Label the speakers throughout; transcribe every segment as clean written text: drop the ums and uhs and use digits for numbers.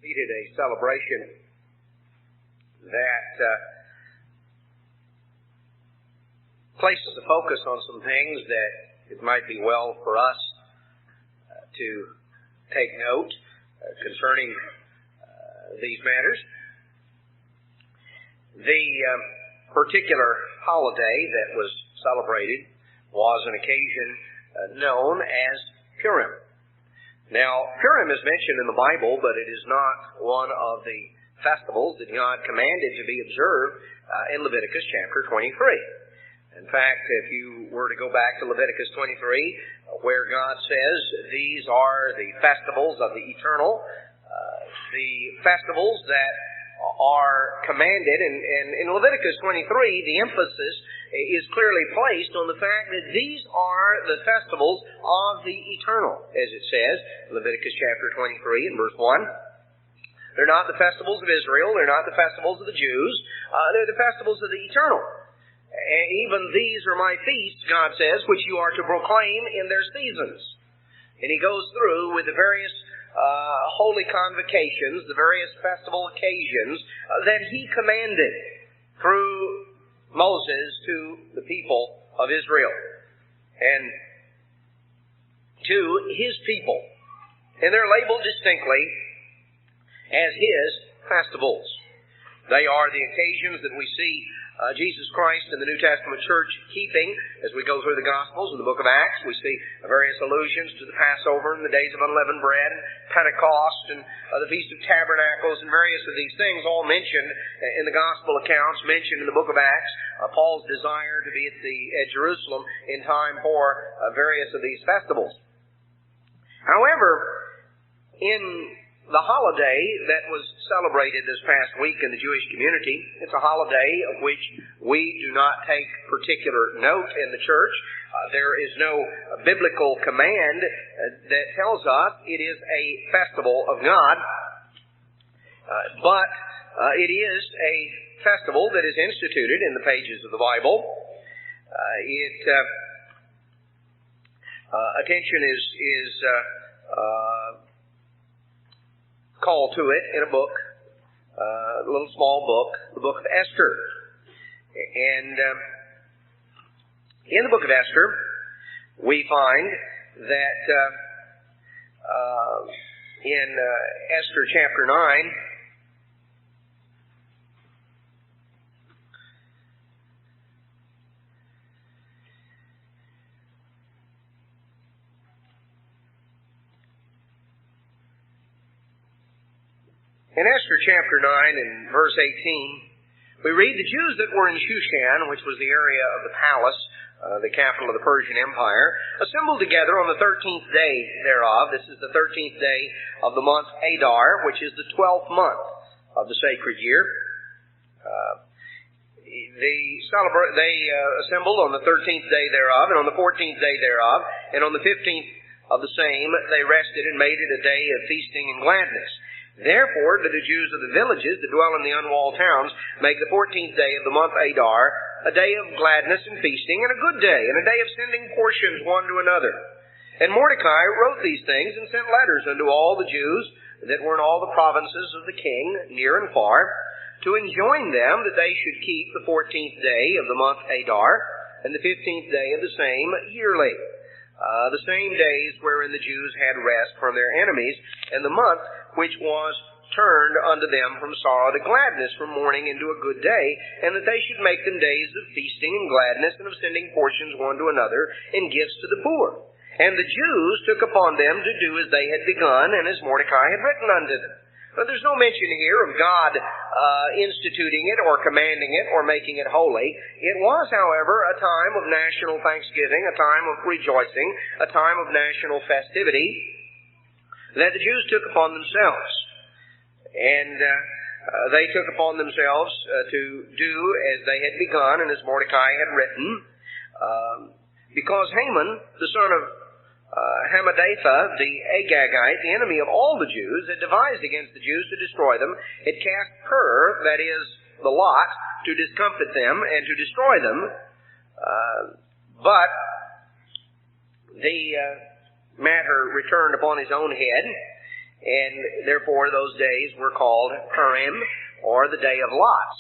Speaker 1: completed a celebration that places the focus on some things that it might be well for us to take note concerning these matters. The particular holiday that was celebrated was an occasion known as Purim. Now, Purim is mentioned in the Bible, but it is not one of the festivals that God commanded to be observed in Leviticus chapter 23. In fact, if you were to go back to Leviticus 23, where God says these are the festivals of the eternal, the festivals that are commanded, and in Leviticus 23, the emphasis is clearly placed on the fact that these are the festivals of the eternal, as it says, Leviticus chapter 23 and verse 1. They're not the festivals of Israel, they're not the festivals of the Jews, they're the festivals of the eternal. Even these are my feasts, God says, which you are to proclaim in their seasons. And he goes through with the various holy convocations, the various festival occasions that he commanded through Moses to the people of Israel and to his people. And they're labeled distinctly as his festivals. They are the occasions that we see Jesus Christ in the New Testament church keeping as we go through the Gospels. In the book of Acts, we see various allusions to the Passover and the days of unleavened bread and Pentecost and the Feast of Tabernacles and various of these things all mentioned in the Gospel accounts, mentioned in the book of Acts. Paul's desire to be at Jerusalem in time for various of these festivals. However, in the holiday that was celebrated this past week in the Jewish community, it's a holiday of which we do not take particular note in the church. There is no biblical command that tells us it is a festival of God, but it is a festival that is instituted in the pages of the Bible. Attention is called to it in a book, a little small book, the book of Esther. And in the book of Esther, we find that in Esther chapter 9, in Esther chapter 9 and verse 18, we read, the Jews that were in Shushan, which was the area of the palace, the capital of the Persian Empire, assembled together on the 13th day thereof. This is the 13th day of the month Adar, which is the 12th month of the sacred year. They assembled on the 13th day thereof, and on the 14th day thereof, and on the 15th of the same, they rested and made it a day of feasting and gladness. Therefore, to the Jews of the villages that dwell in the unwalled towns, make the 14th day of the month Adar a day of gladness and feasting, and a good day, and a day of sending portions one to another. And Mordecai wrote these things and sent letters unto all the Jews that were in all the provinces of the king, near and far, to enjoin them that they should keep the 14th day of the month Adar, and the 15th day of the same yearly. The same days wherein the Jews had rest from their enemies, and the month which was turned unto them from sorrow to gladness, from mourning into a good day, and that they should make them days of feasting and gladness, and of sending portions one to another, and gifts to the poor. And the Jews took upon them to do as they had begun, and as Mordecai had written unto them. But there's no mention here of God instituting it or commanding it or making it holy. It was, however, a time of national thanksgiving, a time of rejoicing, a time of national festivity that the Jews took upon themselves. And they took upon themselves to do as they had begun and as Mordecai had written, because Haman, the son of Hammedatha, the Agagite, the enemy of all the Jews, had devised against the Jews to destroy them, had cast Pur, that is, the lot, to discomfit them and to destroy them. But the matter returned upon his own head, And therefore those days were called Purim, or the day of lots.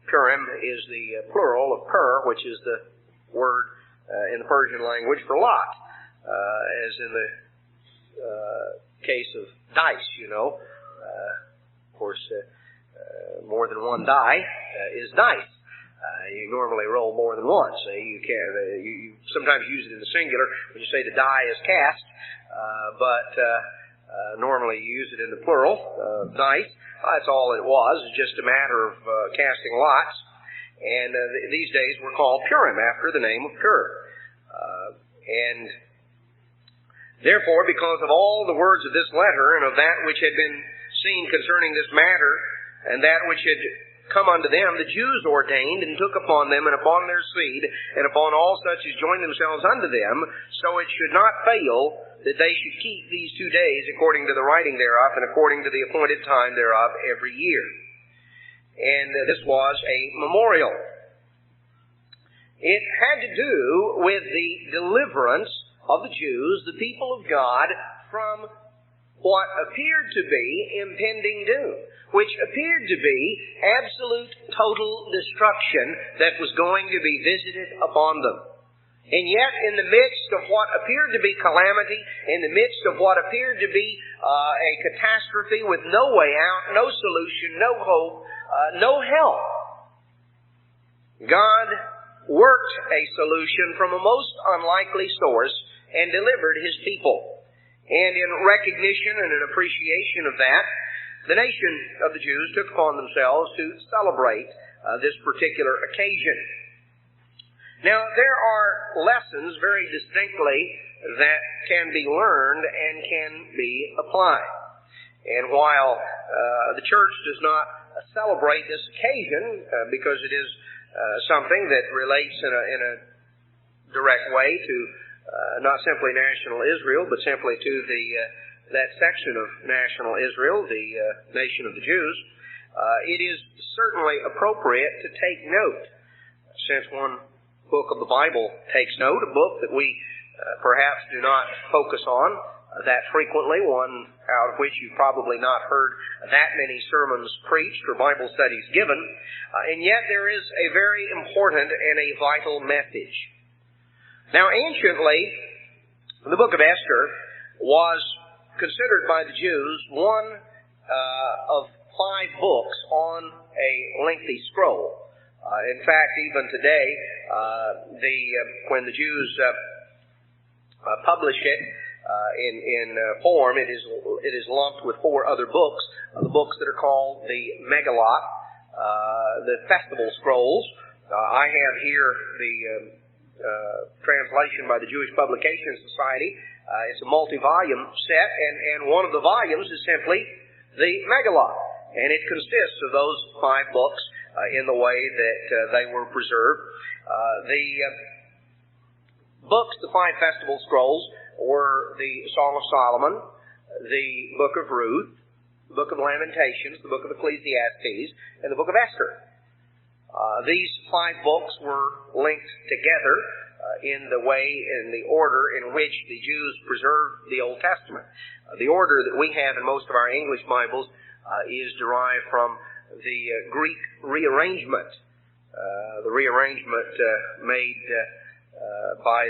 Speaker 1: Purim is the plural of Pur, which is the word in the Persian language for lot, as in the case of dice, you know. Of course, more than one die is dice. You normally roll more than once. You can you sometimes use it in the singular when you say the die is cast, but normally you use it in the plural, dice. That's all it was. It's just a matter of casting lots. And these days were called Purim, after the name of Pur. And therefore, because of all the words of this letter, and of that which had been seen concerning this matter, and that which had come unto them, the Jews ordained and took upon them and upon their seed, and upon all such as joined themselves unto them, so it should not fail that they should keep these 2 days according to the writing thereof, and according to the appointed time thereof every year. And this was a memorial. It had to do with the deliverance of the Jews, the people of God, from what appeared to be impending doom, which appeared to be absolute total destruction that was going to be visited upon them. And yet, in the midst of what appeared to be calamity, in the midst of what appeared to be a catastrophe with no way out, no solution, no hope, no help, God worked a solution from a most unlikely source and delivered His people. And in recognition and in appreciation of that, the nation of the Jews took upon themselves to celebrate this particular occasion. Now, there are lessons very distinctly that can be learned and can be applied. And while the church does not celebrate this occasion because it is something that relates in a direct way to not simply national Israel, but simply to that section of national Israel, the nation of the Jews, it is certainly appropriate to take note. Since one book of the Bible takes note, a book that we perhaps do not focus on that frequently, one out of which you've probably not heard that many sermons preached or Bible studies given, and yet there is a very important and a vital message. Now, anciently, the book of Esther was considered by the Jews one of 5 books on a lengthy scroll. In fact, even today, when the Jews publish it in form, it is lumped with 4 other books, the books that are called the Megillot, the festival scrolls. I have here the translation by the Jewish Publication Society. It's a multi-volume set, and one of the volumes is simply the Megillot, and it consists of those 5 books in the way that they were preserved. The books, the 5 festival scrolls, were the Song of Solomon, the Book of Ruth, the Book of Lamentations, the Book of Ecclesiastes, and the Book of Esther. These 5 books were linked together in the order in which the Jews preserved the Old Testament. The order that we have in most of our English Bibles is derived from the Greek rearrangement. The rearrangement made by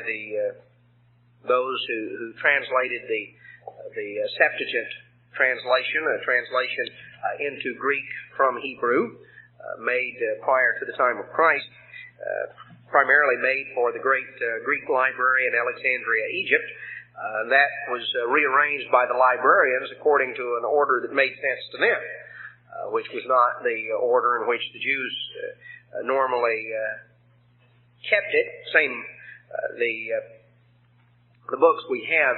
Speaker 1: those who translated the Septuagint translation, a translation into Greek from Hebrew, made prior to the time of Christ, primarily made for the great Greek library in Alexandria, Egypt. That was rearranged by the librarians according to an order that made sense to them, which was not the order in which the Jews normally kept it. The books we have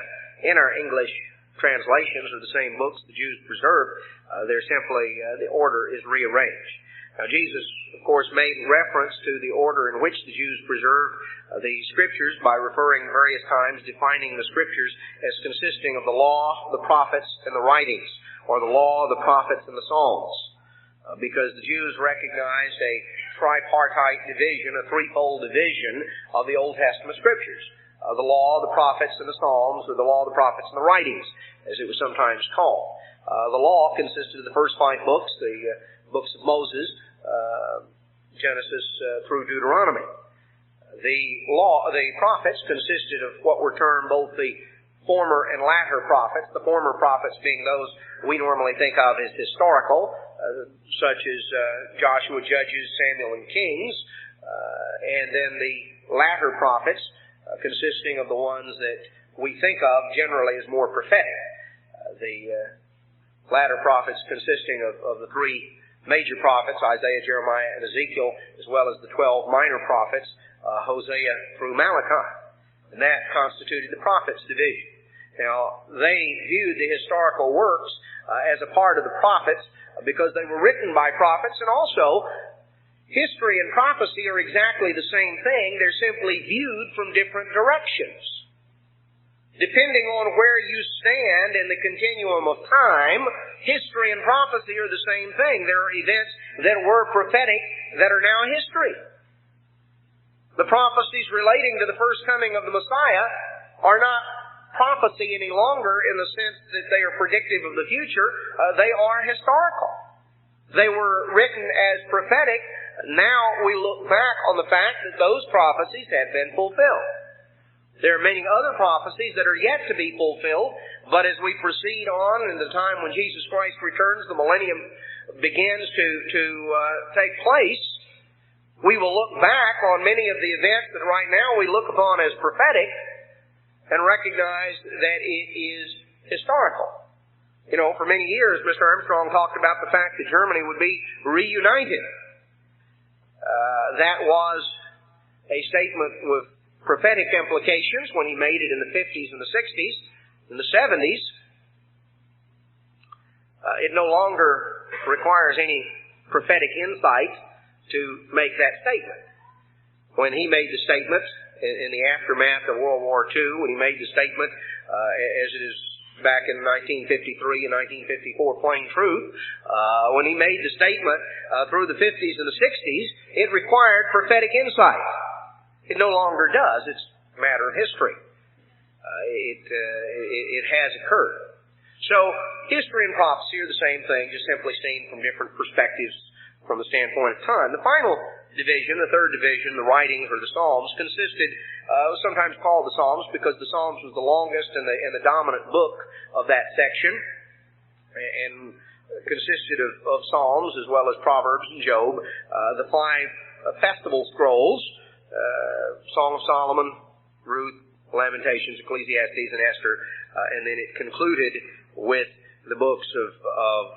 Speaker 1: in our English translations are the same books the Jews preserved. They're simply, the order is rearranged. Now, Jesus, of course, made reference to the order in which the Jews preserved the Scriptures by referring various times, defining the Scriptures as consisting of the law, the prophets, and the writings, or the law, the prophets, and the Psalms. Because the Jews recognized a tripartite division, a threefold division of the Old Testament Scriptures. the law, the prophets, and the Psalms, or the law, the prophets, and the writings, as it was sometimes called. The law consisted of the first 5 books, the books of Moses, Genesis through Deuteronomy. The prophets consisted of what were termed both the former and latter prophets, the former prophets being those we normally think of as historical, such as Joshua, Judges, Samuel, and Kings, and then the latter prophets, consisting of the ones that we think of generally as more prophetic. The latter prophets consisting of the 3 major prophets, Isaiah, Jeremiah, and Ezekiel, as well as the 12 minor prophets, Hosea through Malachi. And that constituted the prophets' division. Now, they viewed the historical works as a part of the prophets because they were written by prophets, and also history and prophecy are exactly the same thing. They're simply viewed from different directions. Depending on where you stand in the continuum of time, history and prophecy are the same thing. There are events that were prophetic that are now history. The prophecies relating to the first coming of the Messiah are not prophecy any longer in the sense that they are predictive of the future. They are historical. They were written as prophetic. Now we look back on the fact that those prophecies have been fulfilled. There are many other prophecies that are yet to be fulfilled, but as we proceed on in the time when Jesus Christ returns, the millennium begins to take place, we will look back on many of the events that right now we look upon as prophetic and recognize that it is historical. You know, for many years, Mr. Armstrong talked about the fact that Germany would be reunited. That was a statement with prophetic implications when he made it in the 50s and the 60s. In the 70s, it no longer requires any prophetic insight to make that statement. When he made the statement in the aftermath of World War II, when he made the statement, as it is back in 1953 and 1954, plain truth, when he made the statement through the 50s and the 60s, it required prophetic insight. It no longer does. It's a matter of history. It has occurred. So, history and prophecy are the same thing, just simply seen from different perspectives from the standpoint of time. The final division, the third division, the writings or the Psalms, consisted, sometimes called the Psalms because the Psalms was the longest and the dominant book of that section, and consisted of Psalms as well as Proverbs and Job. The 5 festival scrolls, Song of Solomon, Ruth, Lamentations, Ecclesiastes, and Esther, and then it concluded with the books of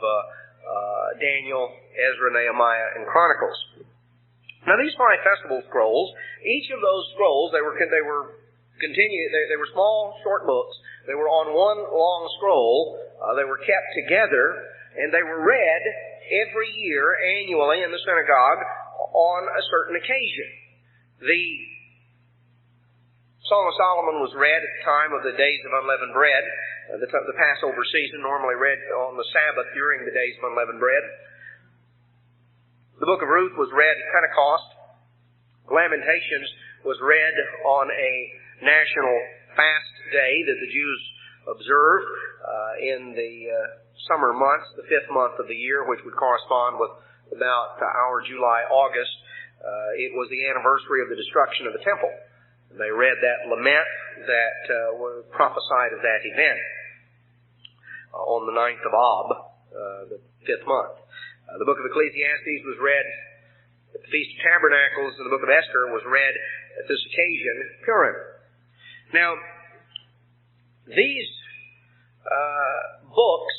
Speaker 1: Daniel, Ezra, Nehemiah, and Chronicles. Now, these 5 festival scrolls, each of those scrolls, they were small, short books. They were on one long scroll. They were kept together, and they were read every year, annually, in the synagogue on a certain occasion. The Song of Solomon was read at the time of the Days of Unleavened Bread, the Passover season, normally read on the Sabbath during the Days of Unleavened Bread. The book of Ruth was read at Pentecost. Lamentations was read on a national fast day that the Jews observed in the summer months, the 5th month of the year, which would correspond with about our July, August. It was the anniversary of the destruction of the temple. They read that lament that was prophesied of that event on the 9th of Ab, the 5th month. The book of Ecclesiastes was read at the Feast of Tabernacles, and the book of Esther was read at this occasion, Purim. Now, these books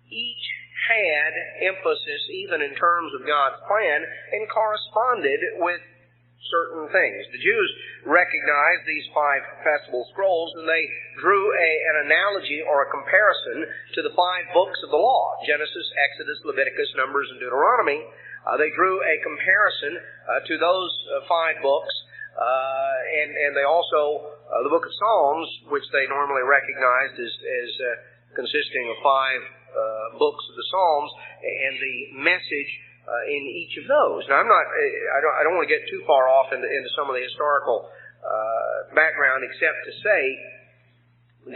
Speaker 1: each had emphasis, even in terms of God's plan, and corresponded with certain things. The Jews recognized these 5 festival scrolls, and they drew an analogy or a comparison to the 5 books of the law, Genesis, Exodus, Leviticus, Numbers, and Deuteronomy. They drew a comparison to those 5 books, and they also, the book of Psalms, which they normally recognized as consisting of 5 books of the Psalms, and the message in each of those. Now, I don't want to get too far off into some of the historical background except to say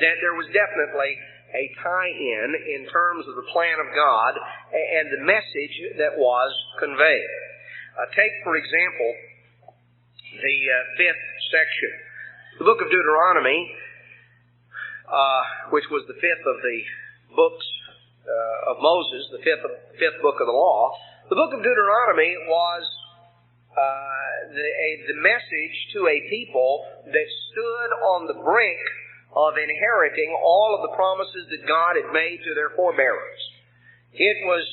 Speaker 1: that there was definitely a tie-in terms of the plan of God and the message that was conveyed. Take, for example, the fifth section. The book of Deuteronomy, which was the fifth of the books of Moses, the fifth book of the law. The book of Deuteronomy was the message to a people that stood on the brink of inheriting all of the promises that God had made to their forebearers. It was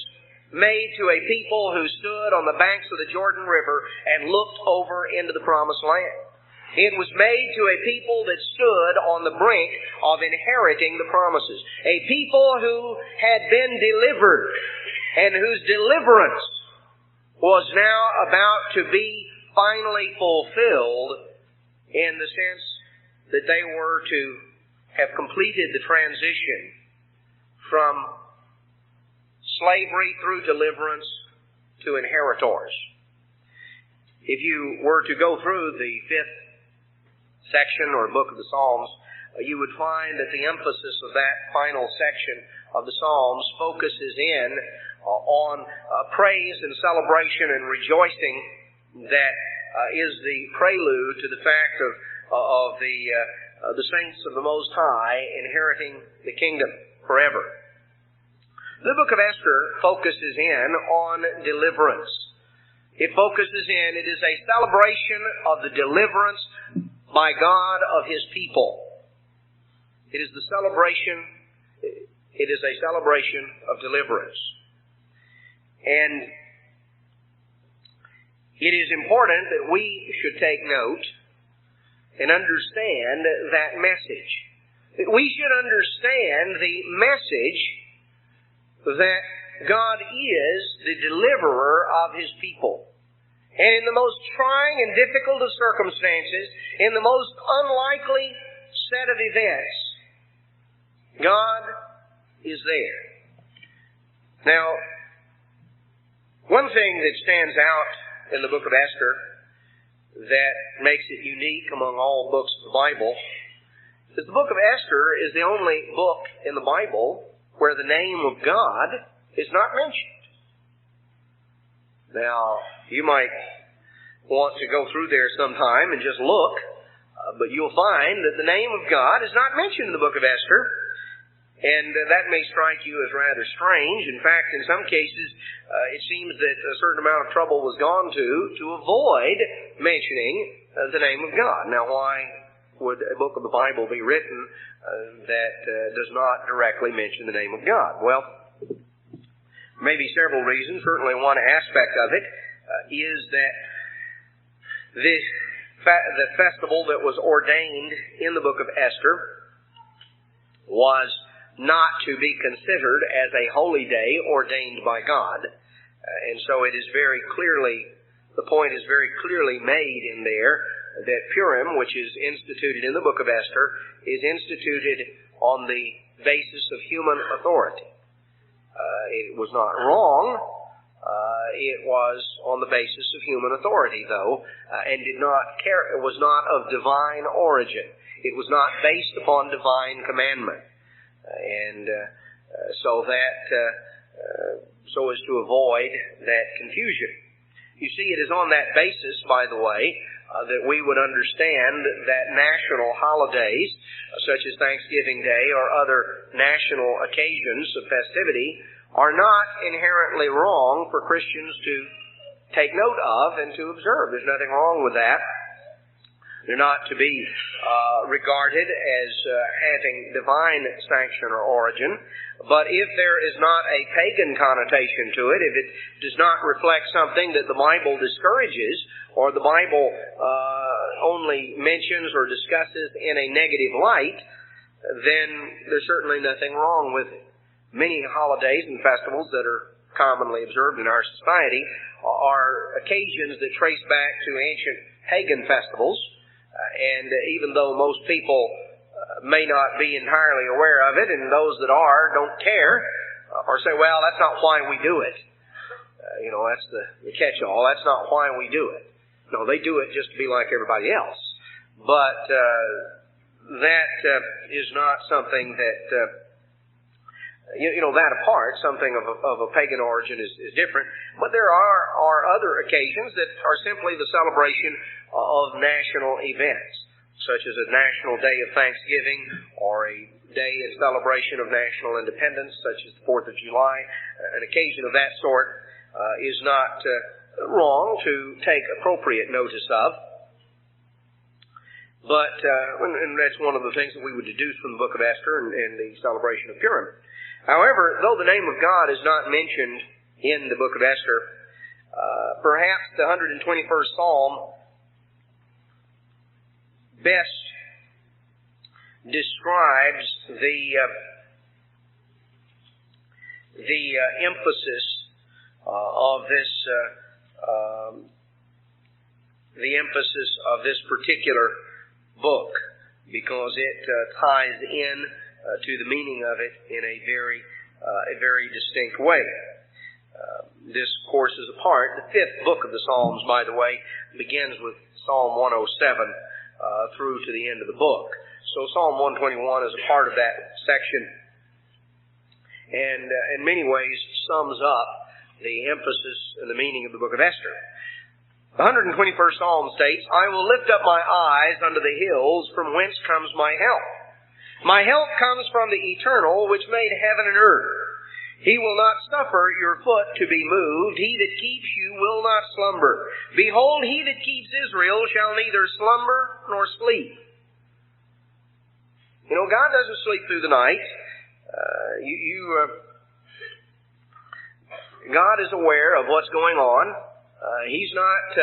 Speaker 1: made to a people who stood on the banks of the Jordan River and looked over into the promised land. It was made to a people that stood on the brink of inheriting the promises. A people who had been delivered and whose deliverance was now about to be finally fulfilled in the sense that they were to have completed the transition from slavery through deliverance to inheritors. If you were to go through the fifth section or book of the Psalms, you would find that the emphasis of that final section of the Psalms focuses in on praise and celebration and rejoicing that is the prelude to the fact of the saints of the Most High inheriting the kingdom forever. The book of Esther focuses in on deliverance. It focuses in, it is a celebration of the deliverance by God of His people. It is a celebration of deliverance. And it is important that we should take note and understand that message. We should understand the message that God is the deliverer of His people. And in the most trying and difficult of circumstances, in the most unlikely set of events, God is there. Now, one thing that stands out in the book of Esther that makes it unique among all books of the Bible is the book of Esther is the only book in the Bible where the name of God is not mentioned. Now, you might want to go through there sometime and just look, but you'll find that the name of God is not mentioned in the book of Esther, and that may strike you as rather strange. In fact, in some cases, it seems that a certain amount of trouble was gone to avoid mentioning the name of God. Now, why would a book of the Bible be written that does not directly mention the name of God? Well, maybe several reasons. Certainly one aspect of it is that the festival that was ordained in the book of Esther was not to be considered as a holy day ordained by God. And so it is very clearly, the point is very clearly made in there that Purim, which is instituted in the book of Esther, is instituted on the basis of human authority. It was not wrong. It was on the basis of human authority, though, and it was not of divine origin. It was not based upon divine commandment. So as to avoid that confusion. You see, it is on that basis, by the way, that we would understand that national holidays, such as Thanksgiving Day or other national occasions of festivity, are not inherently wrong for Christians to take note of and to observe. There's nothing wrong with that. They're not to be regarded as having divine sanction or origin. But if there is not a pagan connotation to it, if it does not reflect something that the Bible discourages, or the Bible only mentions or discusses in a negative light, then there's certainly nothing wrong with it. Many holidays and festivals that are commonly observed in our society are occasions that trace back to ancient pagan festivals. And even though most people may not be entirely aware of it, and those that are don't care, or say, well, that's not why we do it. That's the catch-all. That's not why we do it. No, they do it just to be like everybody else. But that is not something that, that apart, something of a pagan origin is different. But there are other occasions that are simply the celebration of national events, such as a national day of Thanksgiving or a day in celebration of national independence, such as the 4th of July. An occasion of that sort is not wrong to take appropriate notice of. But, and that's one of the things that we would deduce from the book of Esther and the celebration of Purim. However, though the name of God is not mentioned in the book of Esther, perhaps the 121st Psalm best describes the emphasis of this particular book, because it ties in to the meaning of it in a very distinct way. This, of course, is a part. The 5th book of the Psalms, by the way, begins with Psalm 107 through to the end of the book. So Psalm 121 is a part of that section, and in many ways sums up the emphasis and the meaning of the book of Esther. The 121st Psalm states, I will lift up my eyes unto the hills, from whence comes my help. My help comes from the Eternal, which made heaven and earth. He will not suffer your foot to be moved. He that keeps you will not slumber. Behold, he that keeps Israel shall neither slumber nor sleep. God doesn't sleep through the night. God is aware of what's going on. He's not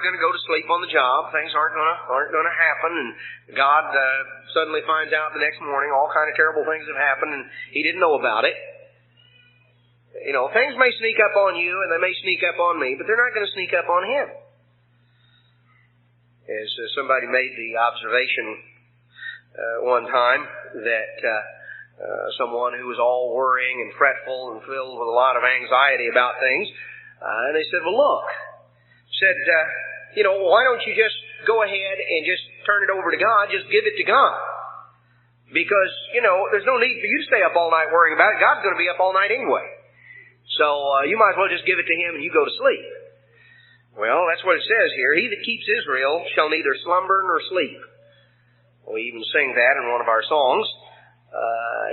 Speaker 1: going to go to sleep on the job. Things aren't going to happen, and God suddenly finds out the next morning all kind of terrible things have happened, and He didn't know about it. Things may sneak up on you, and they may sneak up on me, but they're not going to sneak up on Him. As somebody made the observation one time that someone who was all worrying and fretful and filled with a lot of anxiety about things, and they said, well, look, why don't you just go ahead and just turn it over to God, just give it to God. Because, there's no need for you to stay up all night worrying about it. God's going to be up all night anyway. So you might as well just give it to Him and you go to sleep. Well, that's what it says here. He that keeps Israel shall neither slumber nor sleep. We even sing that in one of our songs.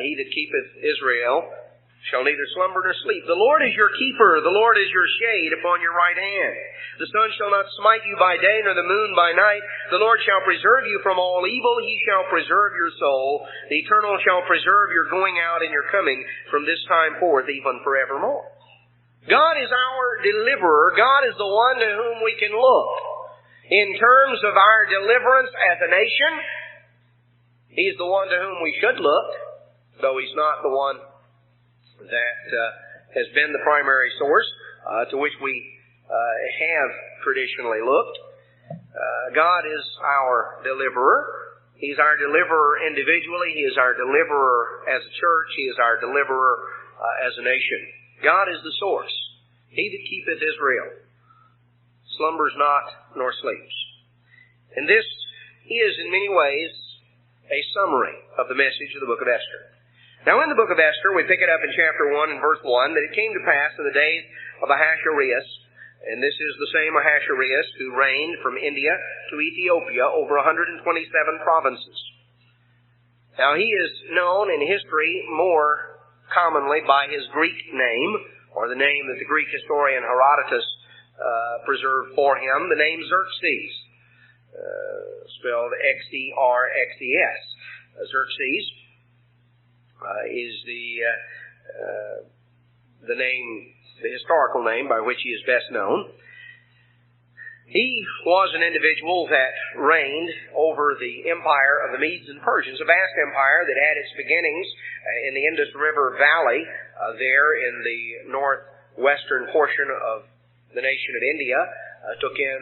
Speaker 1: He that keepeth Israel shall neither slumber nor sleep. The Lord is your keeper. The Lord is your shade upon your right hand. The sun shall not smite you by day, nor the moon by night. The Lord shall preserve you from all evil. He shall preserve your soul. The Eternal shall preserve your going out and your coming from this time forth, even forevermore. God is our deliverer. God is the one to whom we can look. In terms of our deliverance as a nation, He's the one to whom we should look, though He's not the one that has been the primary source to which we have traditionally looked. God is our deliverer. He's our deliverer individually. He is our deliverer as a church. He is our deliverer as a nation. God is the source. He that keepeth Israel slumbers not nor sleeps. And this is in many ways a summary of the message of the book of Esther. Now in the book of Esther, we pick it up in chapter 1 and verse 1, that it came to pass in the days of Ahashurius, and this is the same Ahashurius who reigned from India to Ethiopia over 127 provinces. Now he is known in history more commonly by his Greek name, or the name that the Greek historian Herodotus preserved for him, the name Xerxes, spelled Xerxes. Xerxes is the name, the historical name by which he is best known. He was an individual that reigned over the empire of the Medes and Persians, a vast empire that had its beginnings in the Indus River Valley, there in the northwestern portion of the nation of India, took in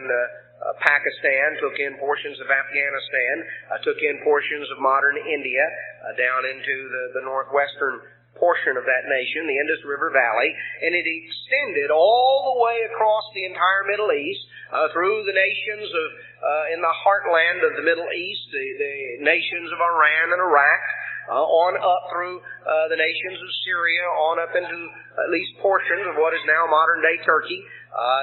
Speaker 1: Pakistan, took in portions of Afghanistan, took in portions of modern India, down into the northwestern portion of that nation, the Indus River Valley, and it extended all the way across the entire Middle East, through the nations of in the heartland of the Middle East, the nations of Iran and Iraq, on up through the nations of Syria, on up into at least portions of what is now modern-day Turkey,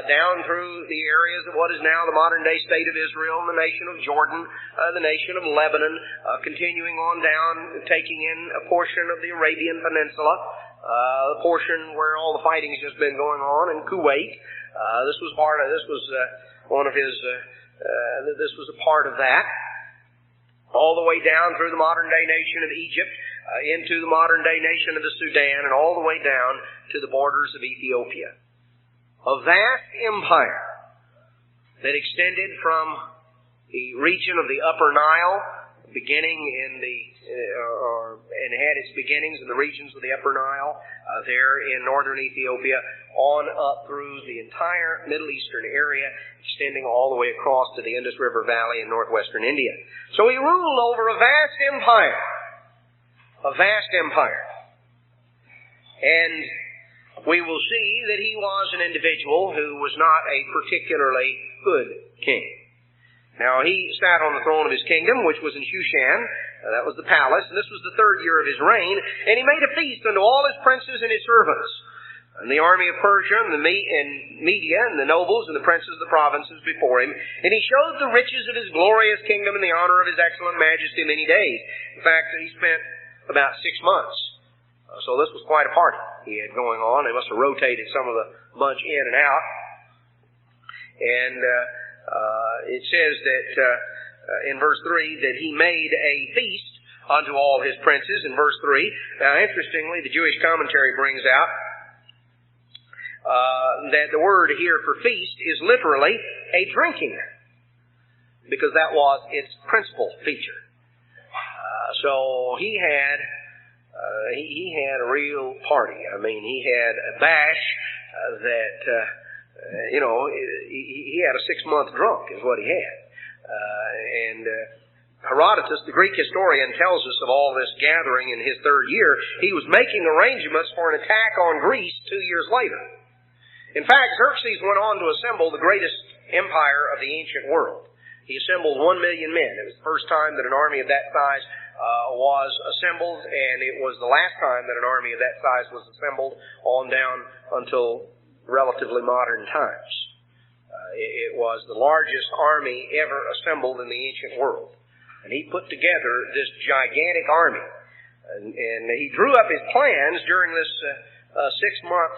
Speaker 1: down through the areas of what is now the modern-day state of Israel, and the nation of Jordan, the nation of Lebanon, continuing on down, taking in a portion of the Arabian Peninsula, the portion where all the fighting has just been going on, in Kuwait. This was a part of that. All the way down through the modern-day nation of Egypt, into the modern-day nation of the Sudan, and all the way down to the borders of Ethiopia. A vast empire that extended from the region of the Upper Nile, beginning and had its beginnings in the regions of the Upper Nile, there in northern Ethiopia, on up through the entire Middle Eastern area, extending all the way across to the Indus River Valley in northwestern India. So he ruled over a vast empire. A vast empire. And we will see that he was an individual who was not a particularly good king. Now, he sat on the throne of his kingdom, which was in Shushan. That was the palace, and this was the 3rd year of his reign. And he made a feast unto all his princes and his servants, and the army of Persia, and Media, and the nobles, and the princes of the provinces before him. And he showed the riches of his glorious kingdom and the honor of his excellent majesty many days. In fact, he spent about 6 months. So this was quite a party he had going on. They must have rotated some of the bunch in and out. And it says that in verse 3 that he made a feast unto all his princes in verse 3. Now, interestingly, the Jewish commentary brings out that the word here for feast is literally a drinking, because that was its principal feature. So he had a real party. I mean, he had a bash that he had a 6-month drunk is what he had. Herodotus, the Greek historian, tells us of all this gathering in his 3rd year. He was making arrangements for an attack on Greece 2 years later. In fact, Xerxes went on to assemble the greatest empire of the ancient world. He assembled 1 million men. It was the first time that an army of that size was assembled, and it was the last time that an army of that size was assembled on down until relatively modern times. It was the largest army ever assembled in the ancient world. And he put together this gigantic army. And he drew up his plans during this 6-month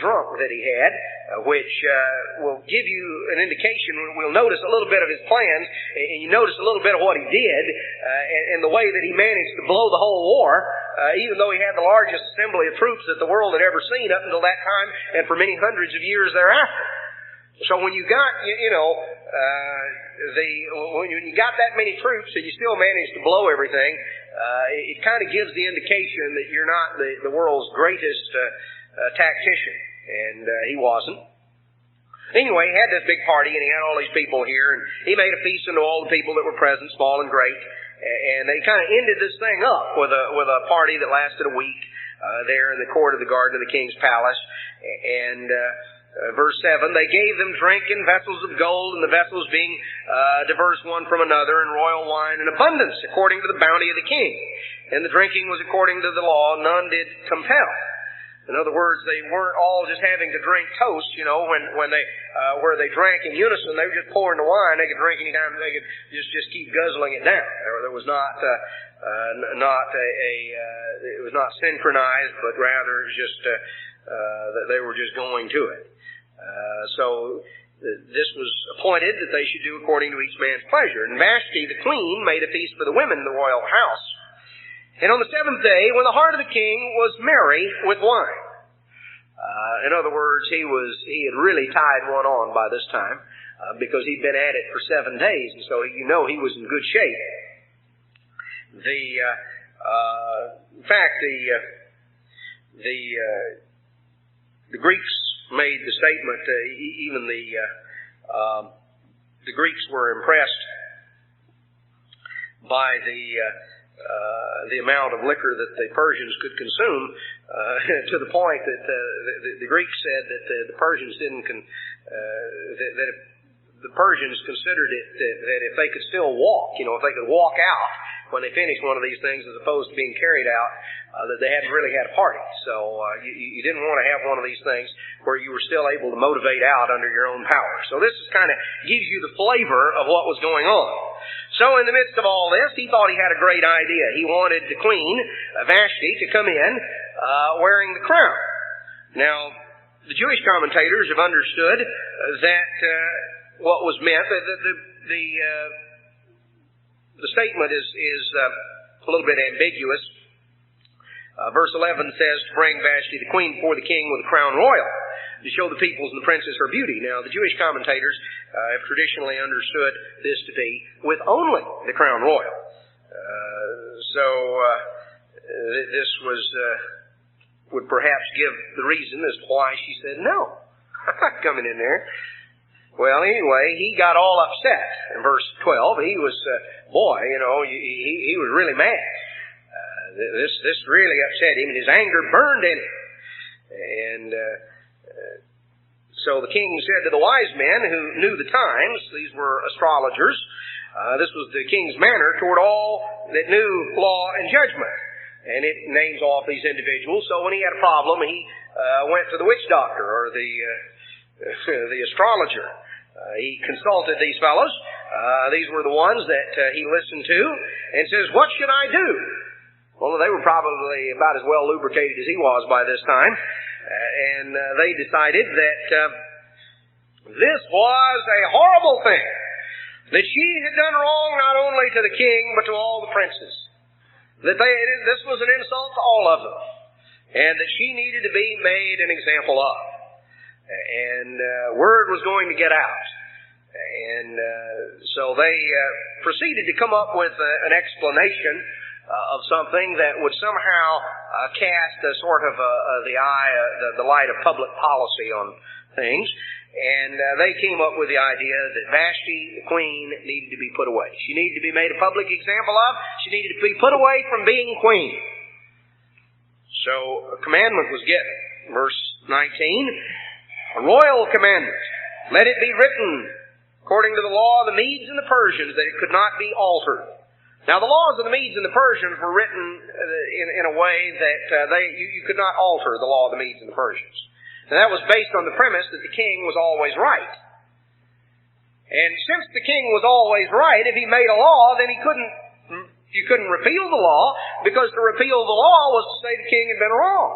Speaker 1: drunk that he had, which will give you an indication. We'll notice a little bit of his plans, and you notice a little bit of what he did, and the way that he managed to blow the whole war, even though he had the largest assembly of troops that the world had ever seen up until that time, and for many hundreds of years thereafter. So when you got, when you got that many troops and you still managed to blow everything, it kind of gives the indication that you're not the world's greatest tactician, and he wasn't. Anyway, he had this big party, and he had all these people here, and he made a feast unto all the people that were present, small and great, and they kind of ended this thing up with a party that lasted a week there in the court of the garden of the king's palace. And verse 7, they gave them drink in vessels of gold, and the vessels being diverse one from another, and royal wine in abundance, according to the bounty of the king. And the drinking was according to the law, none did compel. In other words, they weren't all just having to drink toast, when they where they drank in unison. They were just pouring the wine. They could drink any time. They could just keep guzzling it down. There was it was not synchronized, but rather just that they were just going to it. So this was appointed that they should do according to each man's pleasure. And Vashti, the queen, made a feast for the women in the royal house. And on the 7th day, when the heart of the king was merry with wine. In other words, he had really tied one on by this time, because he'd been at it for 7 days, and so he was in good shape. In fact, the Greeks made the statement. Even the Greeks were impressed by the the amount of liquor that the Persians could consume, to the point that the Greeks said that the Persians the Persians considered it that if they could still walk, if they could walk out when they finished one of these things as opposed to being carried out, that they hadn't really had a party. So you didn't want to have one of these things where you were still able to motivate out under your own power. So this kind of gives you the flavor of what was going on. So in the midst of all this, he thought he had a great idea. He wanted the queen, Vashti, to come in wearing the crown. Now, the Jewish commentators have understood that what was meant. The statement is a little bit ambiguous. Verse 11 says, to bring Vashti the queen before the king with a crown royal, to show the peoples and the princes her beauty. Now, the Jewish commentators have traditionally understood this to be with only the crown royal. This would perhaps give the reason as to why she said, no, I'm not coming in there. Well, anyway, he got all upset. In verse 12, he was, he was really mad. This really upset him, and his anger burned in him. And so the king said to the wise men who knew the times, these were astrologers, this was the king's manner toward all that knew law and judgment. And it names off these individuals. So when he had a problem, he went to the witch doctor or the astrologer. He consulted these fellows. These were the ones that he listened to and says, what should I do? Well, they were probably about as well lubricated as he was by this time. And they decided that this was a horrible thing. That she had done wrong not only to the king, but to all the princes. That this was an insult to all of them. And that she needed to be made an example of. And word was going to get out. And so they proceeded to come up with an explanation of something that would somehow cast a sort of the light of public policy on things. And they came up with the idea that Vashti, the queen, needed to be put away. She needed to be made a public example of. She needed to be put away from being queen. So a commandment was given. Verse 19, a royal commandment. Let it be written according to the law of the Medes and the Persians that it could not be altered. Now the laws of the Medes and the Persians were written in a way that you could not alter the law of the Medes and the Persians. And that was based on the premise that the king was always right. And since the king was always right, if he made a law, then you couldn't repeal the law, because to repeal the law was to say the king had been wrong.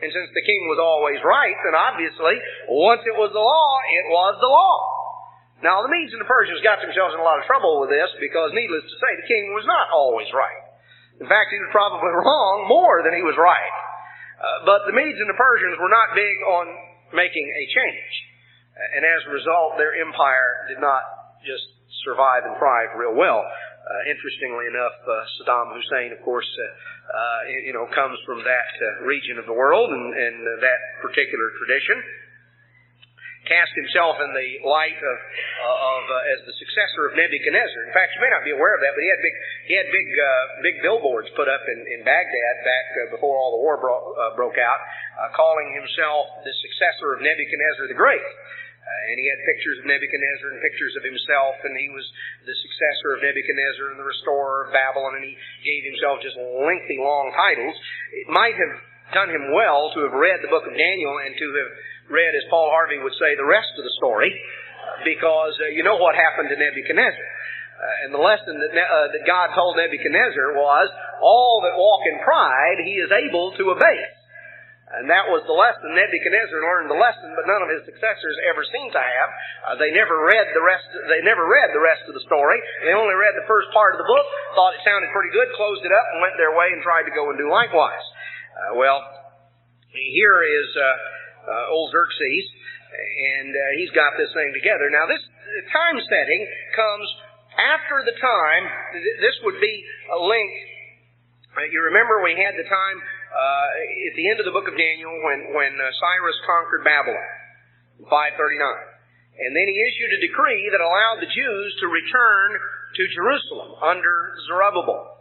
Speaker 1: And since the king was always right, then obviously, once it was the law, it was the law. Now, the Medes and the Persians got themselves in a lot of trouble with this, because needless to say, the king was not always right. In fact, he was probably wrong more than he was right. But the Medes and the Persians were not big on making a change. And as a result, their empire did not just survive and thrive real well. Interestingly enough, Saddam Hussein, of course, comes from that region of the world and that particular tradition. Cast himself in the light of as the successor of Nebuchadnezzar. In fact, you may not be aware of that, but he had big billboards put up in Baghdad back before all the war broke out, calling himself the successor of Nebuchadnezzar the Great. And he had pictures of Nebuchadnezzar and pictures of himself, and he was the successor of Nebuchadnezzar and the restorer of Babylon, and he gave himself just lengthy, long titles. It might have done him well to have read the book of Daniel and to have read, as Paul Harvey would say, the rest of the story, because you know what happened to Nebuchadnezzar. And the lesson that God told Nebuchadnezzar was, all that walk in pride he is able to abase. And that was the lesson. Nebuchadnezzar learned the lesson, but none of his successors ever seemed to have. They never read the rest of the story. They only read the first part of the book, thought it sounded pretty good, closed it up, and went their way and tried to go and do likewise. Here is old Xerxes, and he's got this thing together. Now, this time setting comes after the time. This would be a link. You remember we had the time at the end of the book of Daniel when Cyrus conquered Babylon in 539. And then he issued a decree that allowed the Jews to return to Jerusalem under Zerubbabel.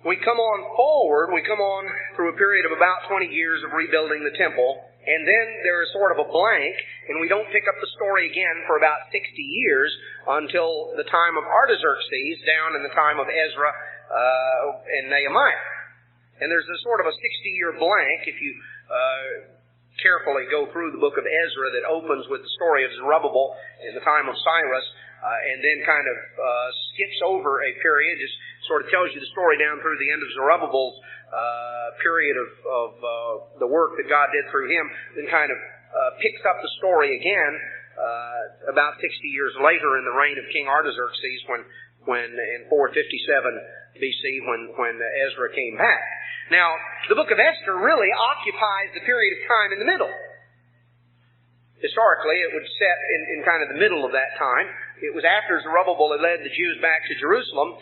Speaker 1: we come on forward, we come on through a period of about 20 years of rebuilding the temple, and then there is sort of a blank, and we don't pick up the story again for about 60 years until the time of Artaxerxes, down in the time of Ezra and Nehemiah. And there's a sort of a 60-year blank, if you carefully go through the book of Ezra that opens with the story of Zerubbabel in the time of Cyrus, and then kind of skips over a period, just sort of tells you the story down through the end of Zerubbabel's period of the work that God did through him, then kind of picks up the story again about 60 years later in the reign of King Artaxerxes, when in 457 BC, when Ezra came back. Now, the book of Esther really occupies the period of time in the middle. Historically, it would set in kind of the middle of that time. It was after Zerubbabel had led the Jews back to Jerusalem,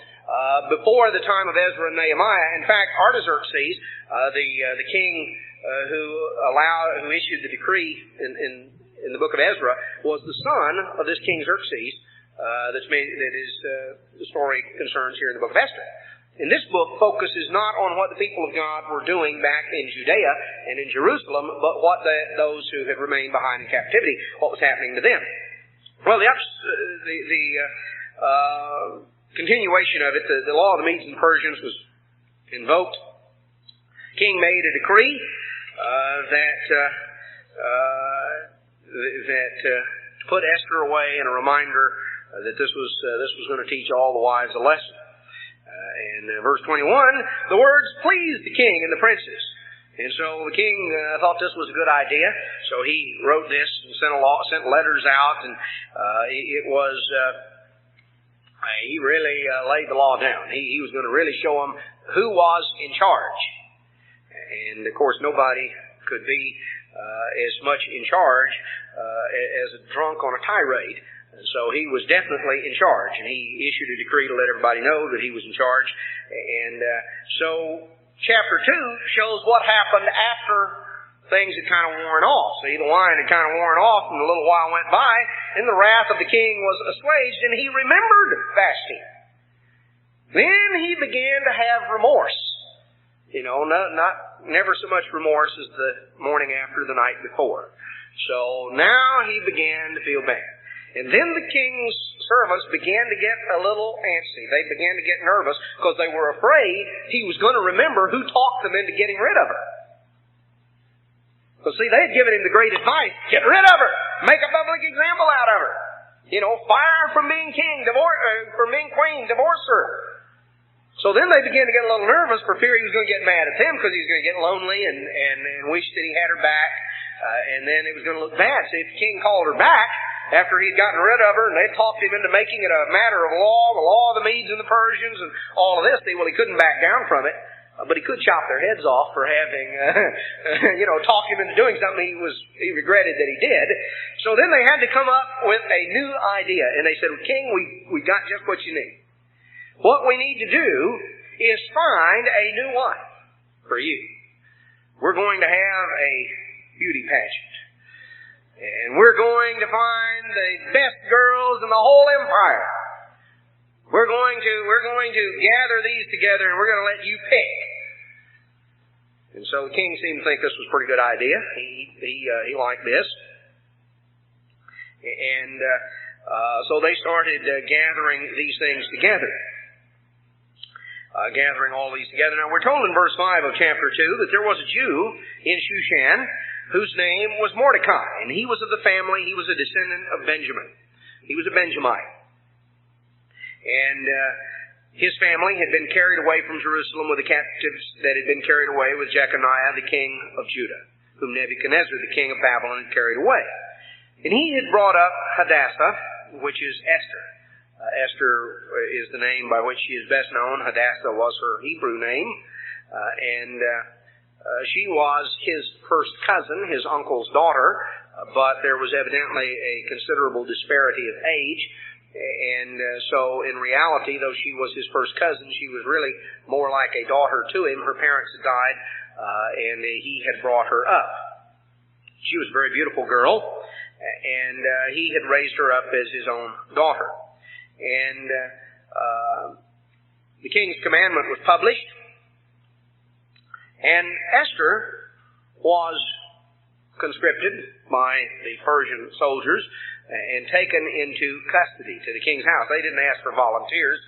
Speaker 1: before the time of Ezra and Nehemiah. In fact, Artaxerxes, the king who issued the decree in the book of Ezra, was the son of this King Xerxes. The story concerns here in the book of Esther. And this book focuses not on what the people of God were doing back in Judea and in Jerusalem, but what those who had remained behind in captivity, what was happening to them. Well, the continuation of it, the law of the Medes and Persians was invoked. King made a decree that put Esther away, and a reminder that this was going to teach all the wives a lesson. And verse 21, the words pleased the king and the princes. And so the king thought this was a good idea, so he wrote this and sent letters out, and he really laid the law down. He was going to really show them who was in charge. And of course, nobody could be as much in charge as a drunk on a tirade. And so he was definitely in charge, and he issued a decree to let everybody know that he was in charge. And so chapter 2 shows what happened after things had kind of worn off. See, the wine had kind of worn off, and a little while went by, and the wrath of the king was assuaged, and he remembered fasting. Then he began to have remorse. Never so much remorse as the morning after the night before. So now he began to feel bad. And then the king's servants began to get a little antsy. They began to get nervous because they were afraid he was going to remember who talked them into getting rid of her. Because see, they had given him the great advice, get rid of her, make a public example out of her. Fire her from being king, from being queen, divorce her. So then they began to get a little nervous for fear he was going to get mad at them because he was going to get lonely and wish that he had her back. And then it was going to look bad. So if the king called her back, after he'd gotten rid of her, and they talked him into making it a matter of law, the law of the Medes and the Persians, and all of this, he couldn't back down from it, but he could chop their heads off for having, talked him into doing something he regretted that he did. So then they had to come up with a new idea, and they said, well, King, we got just what you need. What we need to do is find a new wife for you. We're going to have a beauty pageant. And we're going to find the best girls in the whole empire. We're going to gather these together, and we're going to let you pick. And so the king seemed to think this was a pretty good idea. He liked this. And so they started gathering these things together. Gathering all these together. Now we're told in verse 5 of chapter 2 that there was a Jew in Shushan whose name was Mordecai, and he was of the family, he was a descendant of Benjamin. He was a Benjamite. And his family had been carried away from Jerusalem with the captives that had been carried away with Jeconiah, the king of Judah, whom Nebuchadnezzar, the king of Babylon, had carried away. And he had brought up Hadassah, which is Esther. Esther is the name by which she is best known. Hadassah was her Hebrew name. She was his first cousin, his uncle's daughter, but there was evidently a considerable disparity of age. And so in reality, though she was his first cousin, she was really more like a daughter to him. Her parents had died, and he had brought her up. She was a very beautiful girl, and he had raised her up as his own daughter. And the king's commandment was published, And Esther was conscripted by the Persian soldiers and taken into custody to the king's house. They didn't ask for volunteers.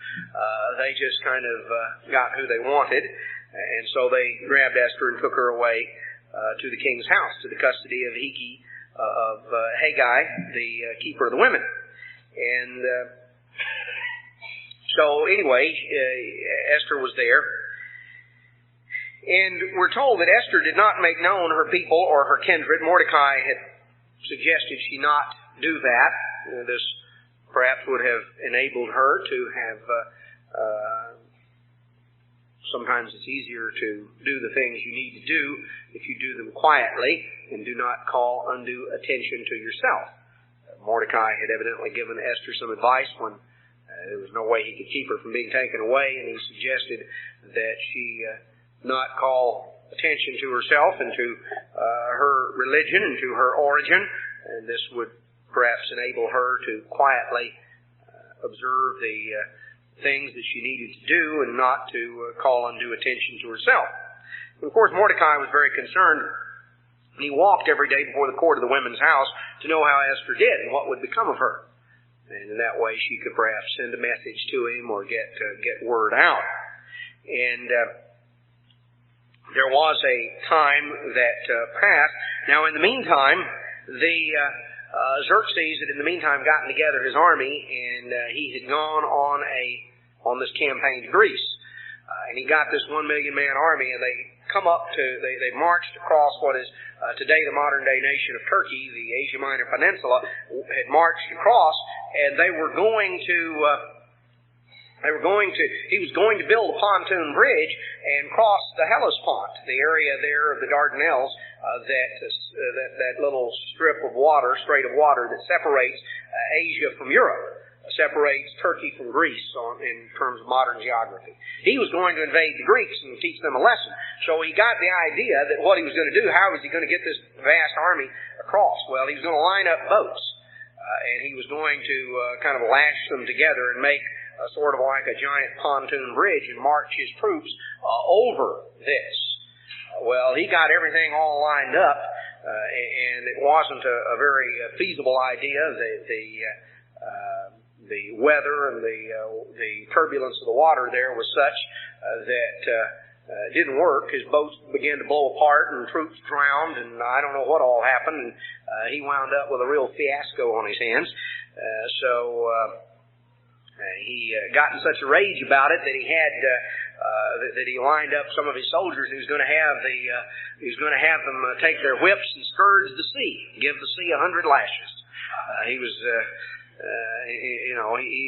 Speaker 1: They just kind of got who they wanted. And so they grabbed Esther and took her away to the king's house, to the custody of Haggai, the keeper of the women. And so anyway, Esther was there. And we're told that Esther did not make known her people or her kindred. Mordecai had suggested she not do that. This perhaps would have enabled her to have... sometimes it's easier to do the things you need to do if you do them quietly and do not call undue attention to yourself. Mordecai had evidently given Esther some advice when there was no way he could keep her from being taken away, and he suggested that she not call attention to herself and to her religion and to her origin, and this would perhaps enable her to quietly observe the things that she needed to do and not to call undue attention to herself. And of course, Mordecai was very concerned. He walked every day before the court of the women's house to know how Esther did and what would become of her. And in that way, she could perhaps send a message to him or get word out. And there was a time that passed. Now, in the meantime, Xerxes had in the meantime gotten together his army, and he had gone on this campaign to Greece. And he got this 1 million man army, and they they marched across what is today the modern day nation of Turkey, the Asia Minor Peninsula, had marched across, and he was going to build a pontoon bridge and cross the Hellespont, the area there of the Dardanelles, that little strait of water that separates Asia from Europe, separates Turkey from Greece in terms of modern geography. He was going to invade the Greeks and teach them a lesson. So he got the idea that what he was going to do, how was he going to get this vast army across? Well, he was going to line up boats, and he was going to kind of lash them together and make sort of like a giant pontoon bridge and march his troops over this. Well, he got everything all lined up, and it wasn't a very feasible idea. The weather and the turbulence of the water there was such that it didn't work. His boats began to blow apart and troops drowned, and I don't know what all happened. And he wound up with a real fiasco on his hands. He got in such a rage about it that he had that he lined up some of his soldiers. He was going to have them take their whips and scourge the sea, give the sea 100 lashes.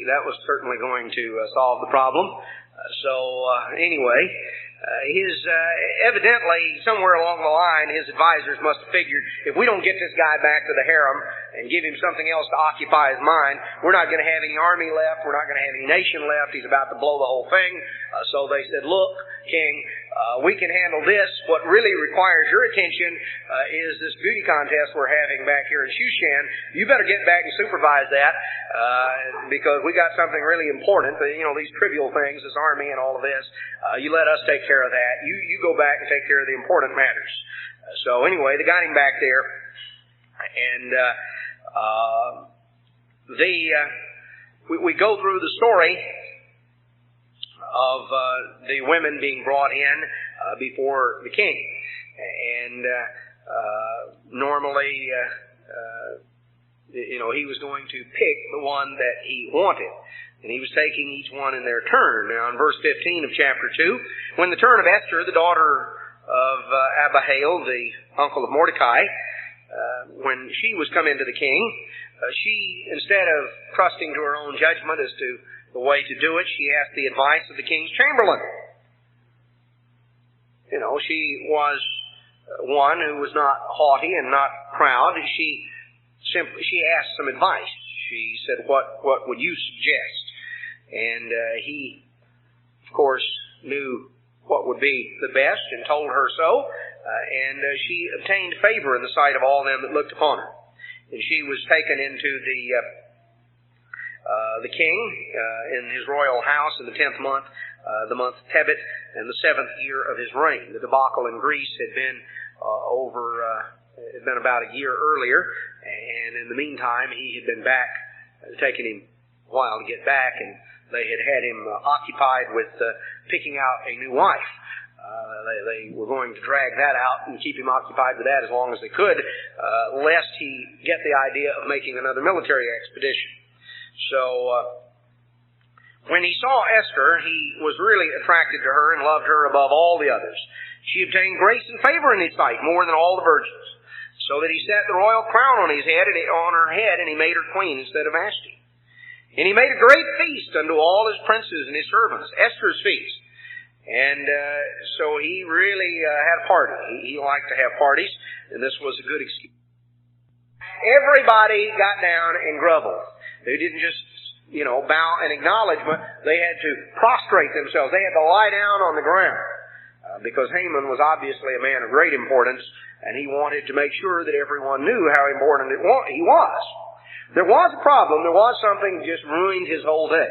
Speaker 1: That was certainly going to solve the problem. Evidently, somewhere along the line, his advisors must have figured, if we don't get this guy back to the harem and give him something else to occupy his mind, we're not going to have any army left, we're not going to have any nation left, he's about to blow the whole thing. So they said, look, King, we can handle this. What really requires your attention is this beauty contest we're having back here in Shushan. You better get back and supervise that because we got something really important. These trivial things, this army and all of this, you let us take care of that. You go back and take care of the important matters. So anyway, they got him back there, and we go through the story of the women being brought in before the king. And normally, he was going to pick the one that he wanted. And he was taking each one in their turn. Now, in verse 15 of chapter 2, when the turn of Esther, the daughter of Abihail, the uncle of Mordecai, when she was come into the king, she, instead of trusting to her own judgment as to the way to do it, she asked the advice of the king's chamberlain. She was one who was not haughty and not proud. She asked some advice. She said, what would you suggest? And he, of course, knew what would be the best and told her so. And she obtained favor in the sight of all them that looked upon her. And she was taken into the king in his royal house in the 10th month the month Tebet, and the 7th year of his reign. The debacle in Greece had been about a year earlier, and in the meantime he had been back, taking him a while to get back, and they had him occupied with picking out a new wife. They were going to drag that out and keep him occupied with that as long as they could, lest he get the idea of making another military expedition. So when he saw Esther, he was really attracted to her and loved her above all the others. She obtained grace and favor in his sight more than all the virgins, so that he set the royal crown on her head, and he made her queen instead of Vashti. And he made a great feast unto all his princes and his servants, Esther's feast. And so he really had a party. He liked to have parties, and this was a good excuse. Everybody got down and groveled. They didn't just, bow in acknowledgement. They had to prostrate themselves. They had to lie down on the ground. Because Haman was obviously a man of great importance, and he wanted to make sure that everyone knew how important he was. There was a problem. There was something that just ruined his whole day.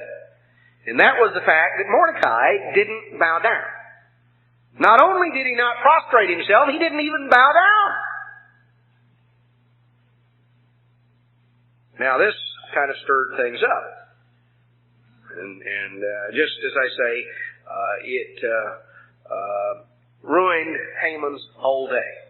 Speaker 1: And that was the fact that Mordecai didn't bow down. Not only did he not prostrate himself, he didn't even bow down. Now this kind of stirred things up. And just as I say, it ruined Haman's whole day.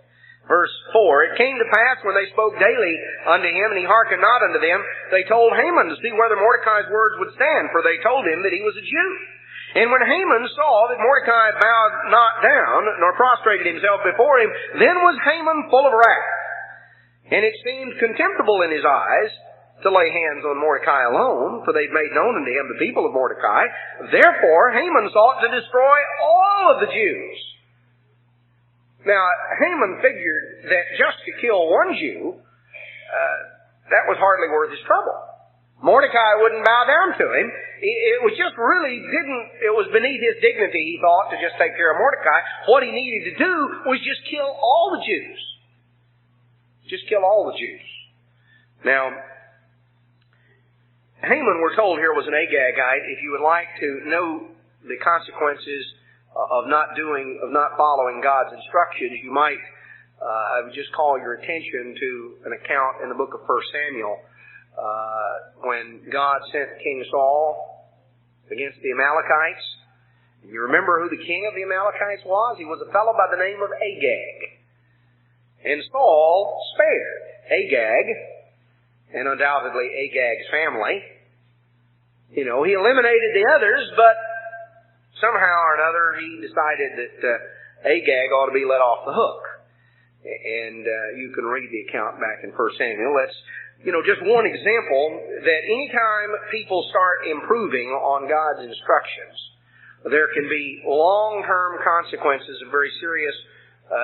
Speaker 1: Verse 4, It came to pass when they spoke daily unto him, and he hearkened not unto them, they told Haman to see whether Mordecai's words would stand, for they told him that he was a Jew. And when Haman saw that Mordecai bowed not down, nor prostrated himself before him, then was Haman full of wrath. And it seemed contemptible in his eyes to lay hands on Mordecai alone, for they'd made known unto him the people of Mordecai. Therefore Haman sought to destroy all of the Jews. Now, Haman figured that just to kill one Jew, that was hardly worth his trouble. Mordecai wouldn't bow down to him. It was just really it was beneath his dignity, he thought, to just take care of Mordecai. What he needed to do was just kill all the Jews. Just kill all the Jews. Now, Haman, we're told here, was an Agagite. If you would like to know the consequences of not following God's instructions, you might, I would just call your attention to an account in the book of 1 Samuel, when God sent King Saul against the Amalekites. You remember who the king of the Amalekites was? He was a fellow by the name of Agag. And Saul spared Agag, and undoubtedly Agag's family. He eliminated the others, but somehow or another, he decided that Agag ought to be let off the hook. And you can read the account back in 1 Samuel. That's, just one example that anytime people start improving on God's instructions, there can be long-term consequences of very serious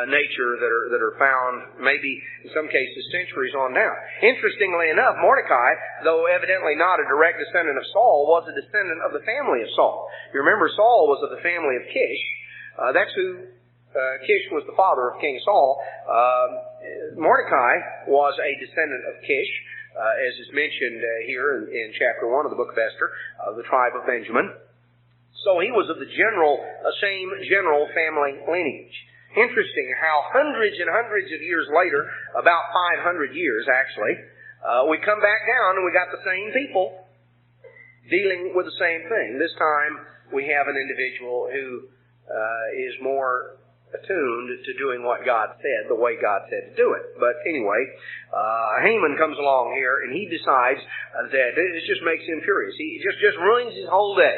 Speaker 1: nature that are found, maybe in some cases centuries on down. Interestingly enough, Mordecai, though evidently not a direct descendant of Saul, was a descendant of the family of Saul. You remember Saul was of the family of Kish. That's who Kish was the father of King Saul. Mordecai was a descendant of Kish, as is mentioned here in chapter 1 of the book of Esther, of the tribe of Benjamin. So he was of the same general family lineage. Interesting how hundreds and hundreds of years later, about 500 years actually, we come back down and we got the same people dealing with the same thing. This time we have an individual who is more attuned to doing what God said, the way God said to do it. But anyway, Haman comes along here and he decides that it just makes him furious. He just ruins his whole day.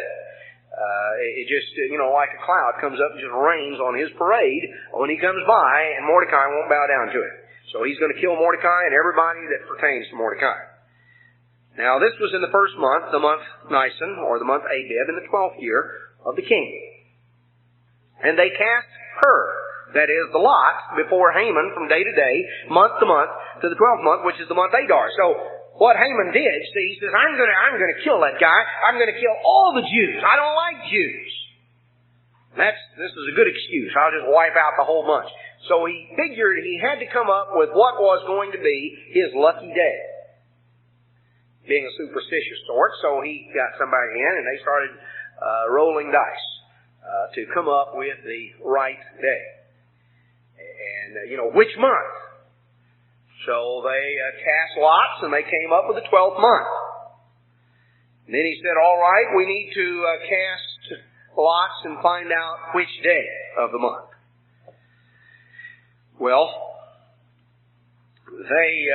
Speaker 1: It just, like a cloud comes up and just rains on his parade when he comes by, and Mordecai won't bow down to it. So he's going to kill Mordecai and everybody that pertains to Mordecai. Now, this was in the first month, the month Nisan, or the month Abib, in the 12th year of the king. And they cast her, that is, the lot, before Haman from day to day, month to month, to the 12th month, which is the month Adar. So, what Haman did, he says, I'm going to kill that guy. I'm going to kill all the Jews. I don't like Jews. This is a good excuse. I'll just wipe out the whole bunch. So he figured he had to come up with what was going to be his lucky day. Being a superstitious sort, so he got somebody in and they started rolling dice. to come up with the right day. And, which month? So they cast lots and they came up with the 12th month. And then he said, all right, we need to cast lots and find out which day of the month. Well, they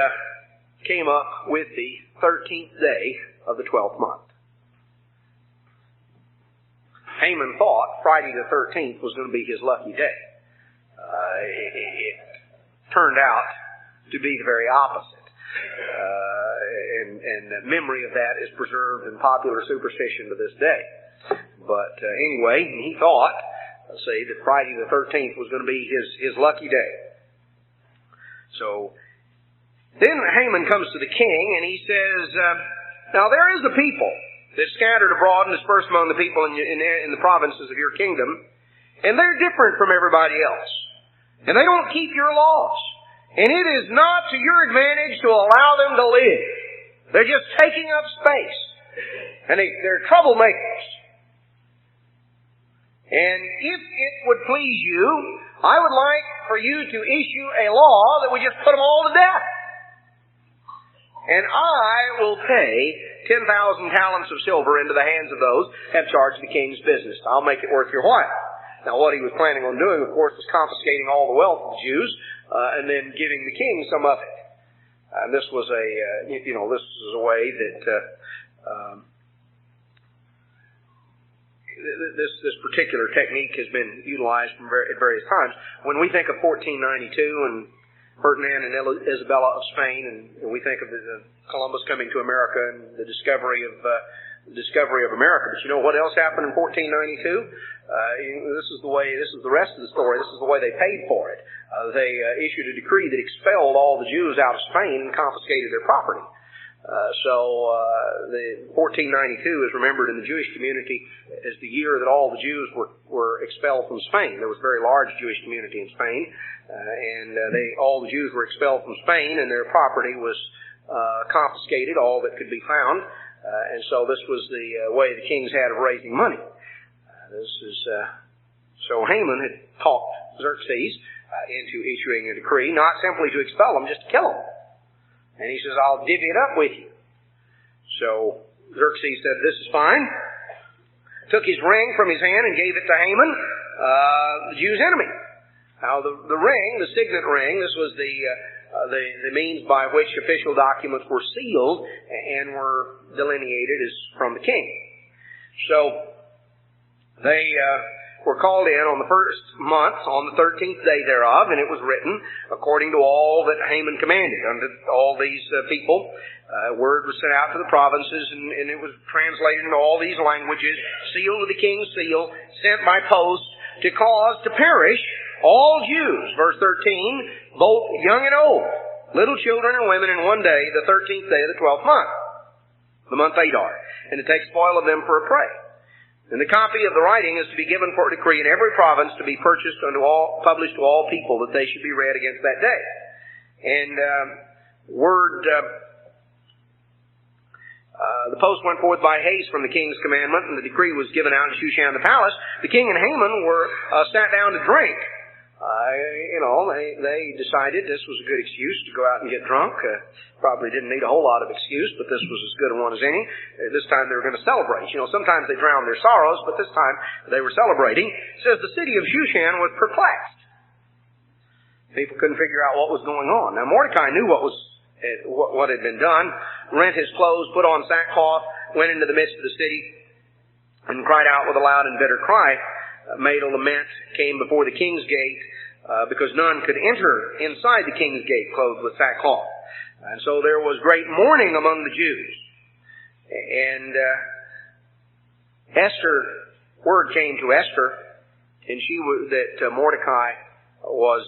Speaker 1: came up with the 13th day of the 12th month. Haman thought Friday the 13th was going to be his lucky day. It turned out to be the very opposite. And the memory of that is preserved in popular superstition to this day. But anyway, he thought, that Friday the 13th was going to be his lucky day. So then Haman comes to the king and he says, now there is a people that's scattered abroad and dispersed among the people in the provinces of your kingdom, and they're different from everybody else. And they don't keep your laws. And it is not to your advantage to allow them to live. They're just taking up space. And they're troublemakers. And if it would please you, I would like for you to issue a law that would just put them all to death. And I will pay 10,000 talents of silver into the hands of those who have charged the king's business. I'll make it worth your while. Now what he was planning on doing, of course, was confiscating all the wealth of the Jews, and then giving the king some of it. And this was this is a way that this particular technique has been utilized at various times. When we think of 1492 and Ferdinand and Isabella of Spain, and we think of Columbus coming to America and the discovery of America. But you know what else happened in 1492? This is the rest of the story. This is the way they paid for it. They issued a decree that expelled all the Jews out of Spain and confiscated their property. The 1492 is remembered in the Jewish community as the year that all the Jews were expelled from Spain. There was a very large Jewish community in Spain, and all the Jews were expelled from Spain, and their property was confiscated, all that could be found. And so this was the way the kings had of raising money. So Haman had talked Xerxes into issuing a decree, not simply to expel them, just to kill them. And he says, I'll divvy it up with you. So Xerxes said, this is fine. Took his ring from his hand and gave it to Haman, the Jews' enemy. Now the ring, the signet ring, this was the means by which official documents were sealed and were delineated as from the king. So they were called in on the first month, on the 13th day thereof, and it was written according to all that Haman commanded unto all these people. Word was sent out to the provinces, and it was translated into all these languages, sealed with the king's seal, sent by post to cause to perish all Jews. Verse 13, both young and old, little children and women in one day, the 13th day of the 12th month, the month Adar, and to take spoil of them for a prey. And the copy of the writing is to be given for a decree in every province to be published to all people, that they should be read against that day. And the post went forth by haste from the king's commandment, and the decree was given out in Shushan the palace. The king and Haman were sat down to drink. They decided this was a good excuse to go out and get drunk. Probably didn't need a whole lot of excuse, but this was as good a one as any. This time they were going to celebrate. Sometimes they drowned their sorrows, but this time they were celebrating. It says the city of Shushan was perplexed. People couldn't figure out what was going on. Now Mordecai knew what had been done, rent his clothes, put on sackcloth, went into the midst of the city, and cried out with a loud and bitter cry, made a lament, came before the king's gate, because none could enter inside the king's gate clothed with sackcloth. And so there was great mourning among the Jews. And word came to Esther, and that Mordecai was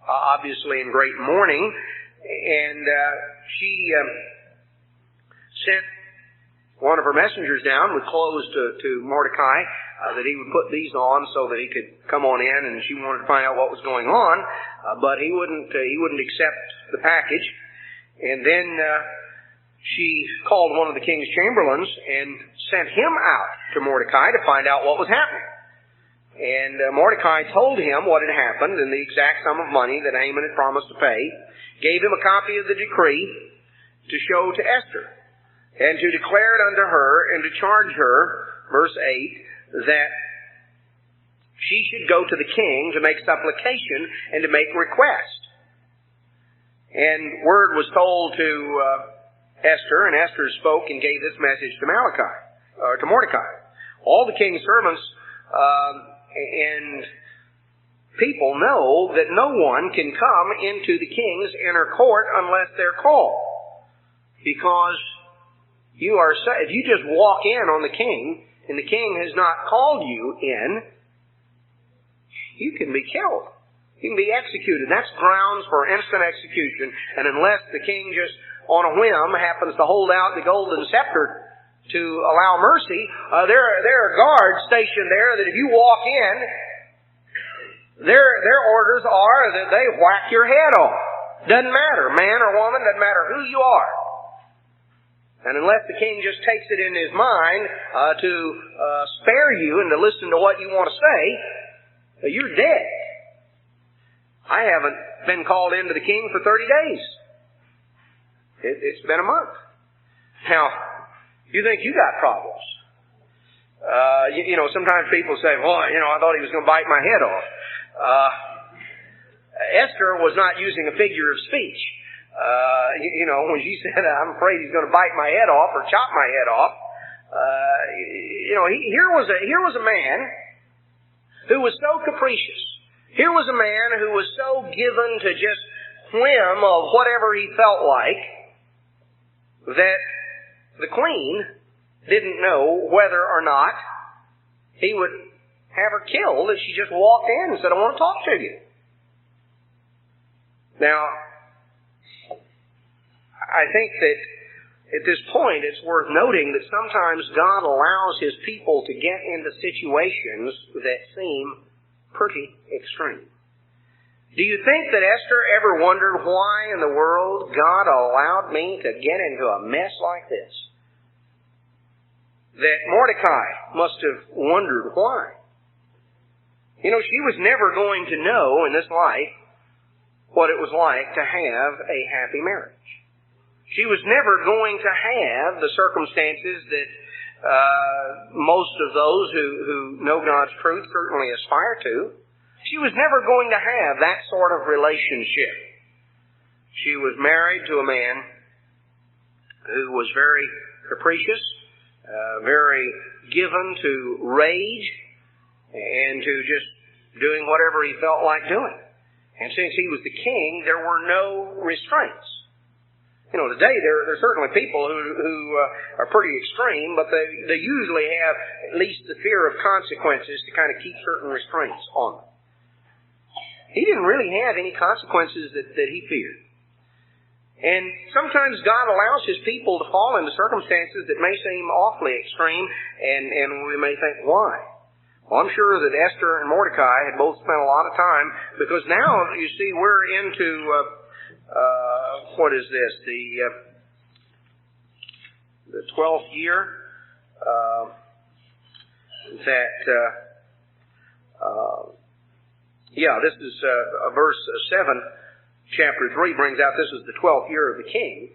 Speaker 1: obviously in great mourning, and she sent one of her messengers down with clothes to Mordecai, that he would put these on so that he could come on in, and she wanted to find out what was going on, but he wouldn't accept the package. And then she called one of the king's chamberlains and sent him out to Mordecai to find out what was happening. And Mordecai told him what had happened and the exact sum of money that Haman had promised to pay, gave him a copy of the decree to show to Esther, and to declare it unto her and to charge her, verse 8, that she should go to the king to make supplication and to make request. And word was told to Esther, and Esther spoke and gave this message to Mordecai. All the king's servants and people know that no one can come into the king's inner court unless they're called. Because if you just walk in on the king, and the king has not called you in, you can be killed. You can be executed. That's grounds for instant execution. And unless the king just on a whim happens to hold out the golden scepter to allow mercy, there are guards stationed there that if you walk in, their orders are that they whack your head off. Doesn't matter, man or woman, doesn't matter who you are. And unless the king just takes it in his mind to spare you and to listen to what you want to say, you're dead. I haven't been called into the king for 30 days. It's been a month. Now, you think you got problems. Sometimes people say, well, I thought he was going to bite my head off. Esther was not using a figure of speech. When she said, I'm afraid he's going to bite my head off or chop my head off, here was a man who was so capricious. Here was a man who was so given to just whim of whatever he felt like that the queen didn't know whether or not he would have her killed if she just walked in and said, I want to talk to you. Now, I think that at this point it's worth noting that sometimes God allows His people to get into situations that seem pretty extreme. Do you think that Esther ever wondered why in the world God allowed me to get into a mess like this? That Mordecai must have wondered why. She was never going to know in this life what it was like to have a happy marriage. She was never going to have the circumstances that most of those who know God's truth certainly aspire to. She was never going to have that sort of relationship. She was married to a man who was very capricious, very given to rage, and to just doing whatever he felt like doing. And since he was the king, there were no restraints. Today there are certainly people who are pretty extreme, but they usually have at least the fear of consequences to kind of keep certain restraints on them. He didn't really have any consequences that he feared. And sometimes God allows His people to fall into circumstances that may seem awfully extreme, and we may think, why? Well, I'm sure that Esther and Mordecai had both spent a lot of time, because now, you see, we're into, what is this, the 12th year, this is verse 7, chapter 3 brings out this is the 12th year of the king.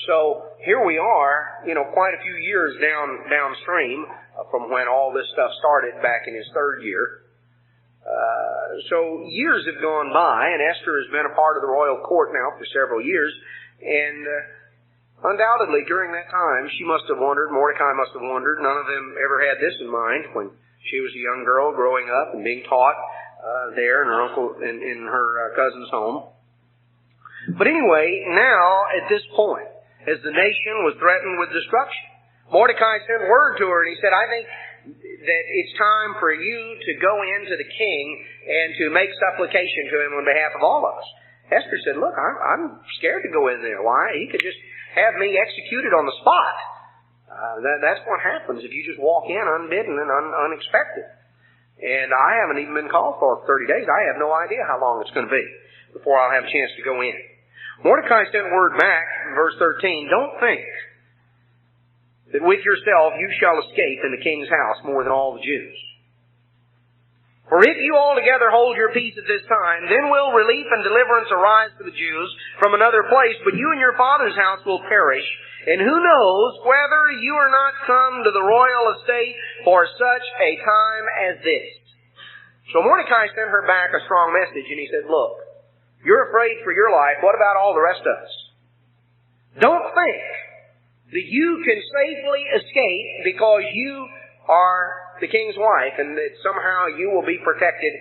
Speaker 1: So here we are, quite a few years downstream from when all this stuff started back in his third year. So years have gone by, and Esther has been a part of the royal court now for several years, and undoubtedly during that time she must have wondered, Mordecai must have wondered, none of them ever had this in mind when she was a young girl growing up and being taught there in her uncle in her cousin's home. But anyway, now at this point, as the nation was threatened with destruction, Mordecai sent word to her and he said, I think that it's time for you to go into the king and to make supplication to him on behalf of all of us. Esther said, look, I'm scared to go in there. Why? He could just have me executed on the spot. That's what happens if you just walk in unbidden and unexpected. And I haven't even been called for 30 days. I have no idea how long it's going to be before I'll have a chance to go in. Mordecai sent word back in verse 13, don't think that with yourself you shall escape in the king's house more than all the Jews. For if you altogether hold your peace at this time, then will relief and deliverance arise to the Jews from another place, but you and your father's house will perish. And who knows whether you are not come to the royal estate for such a time as this. So Mordecai sent her back a strong message, and he said, look, you're afraid for your life. What about all the rest of us? Don't think that you can safely escape because you are the king's wife and that somehow you will be protected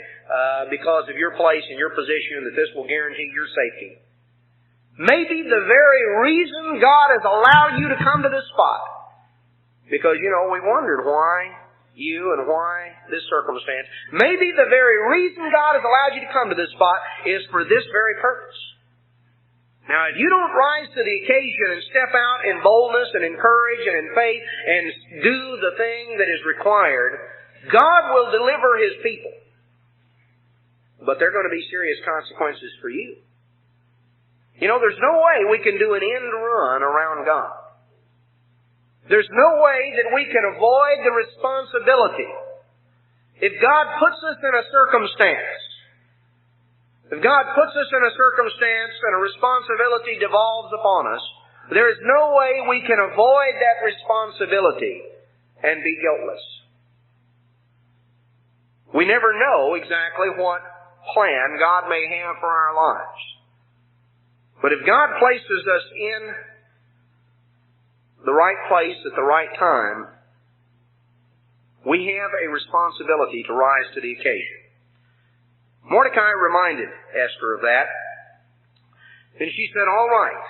Speaker 1: because of your place and your position, that this will guarantee your safety. Maybe the very reason God has allowed you to come to this spot, because, we wondered why you and why this circumstance. Maybe the very reason God has allowed you to come to this spot is for this very purpose. Now, if you don't rise to the occasion and step out in boldness and in courage and in faith and do the thing that is required, God will deliver His people. But there are going to be serious consequences for you. There's no way we can do an end run around God. There's no way that we can avoid the responsibility. If God puts us in a circumstance, if God puts us in a circumstance and a responsibility devolves upon us, there is no way we can avoid that responsibility and be guiltless. We never know exactly what plan God may have for our lives. But if God places us in the right place at the right time, we have a responsibility to rise to the occasion. Mordecai reminded Esther of that. And she said, all right,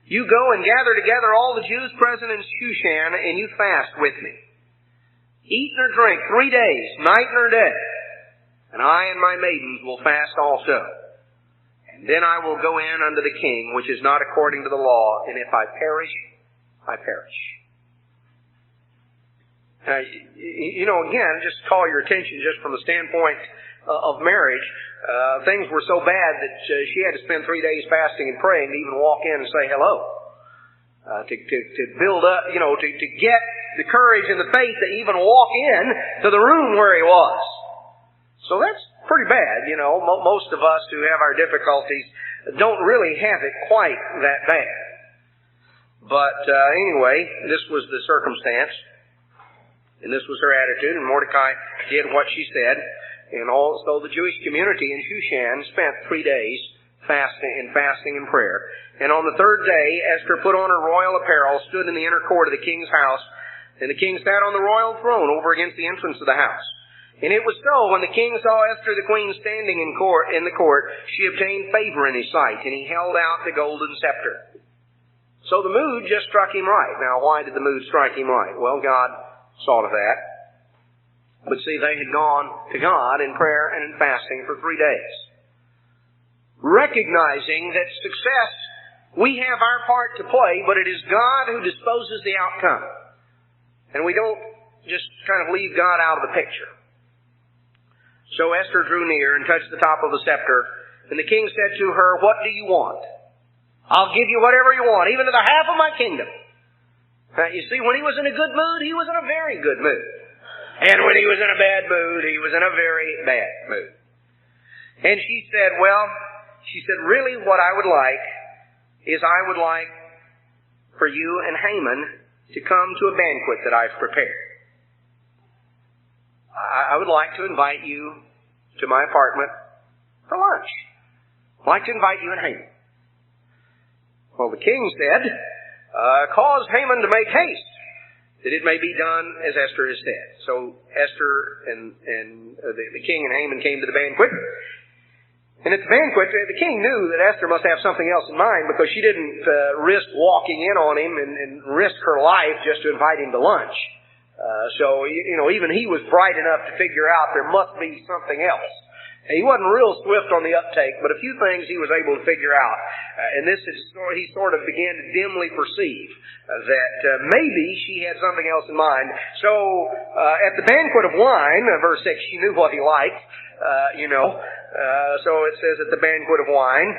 Speaker 1: you go and gather together all the Jews present in Shushan, and you fast with me. Eat nor drink 3 days, night nor day. And I and my maidens will fast also. And then I will go in unto the king, which is not according to the law, and if I perish, I perish. Now, again, just call your attention just from the standpoint of marriage. Things were so bad that she had to spend 3 days fasting and praying to even walk in and say hello. To build up, to get the courage and the faith to even walk in to the room where he was. So that's pretty bad, Most of us who have our difficulties don't really have it quite that bad. But anyway, this was the circumstance. And this was her attitude, and Mordecai did what she said. And also the Jewish community in Shushan spent 3 days fasting and prayer. And on the third day, Esther put on her royal apparel, stood in the inner court of the king's house, and the king sat on the royal throne over against the entrance of the house. And it was so, when the king saw Esther the queen standing in the court, she obtained favor in his sight, and he held out the golden scepter. So the mood just struck him right. Now, why did the mood strike him right? Well, God saw to that. But see, they had gone to God in prayer and in fasting for 3 days. Recognizing that success, we have our part to play, but it is God who disposes the outcome. And we don't just kind of leave God out of the picture. So Esther drew near and touched the top of the scepter, and the king said to her, what do you want? I'll give you whatever you want, even to the half of my kingdom. Now, you see, when he was in a good mood, he was in a very good mood. And when he was in a bad mood, he was in a very bad mood. And she said, really what I would like is I would like for you and Haman to come to a banquet that I've prepared. I would like to invite you to my apartment for lunch. I'd like to invite you and Haman. Well, the king said, cause Haman to make haste, that it may be done as Esther has said. So Esther and the king and Haman came to the banquet. And at the banquet, the king knew that Esther must have something else in mind, because she didn't risk walking in on him and risk her life just to invite him to lunch. So even he was bright enough to figure out there must be something else. He wasn't real swift on the uptake, but a few things he was able to figure out. And he sort of began to dimly perceive that maybe she had something else in mind. So at the banquet of wine, verse 6, she knew what he liked, So it says at the banquet of wine,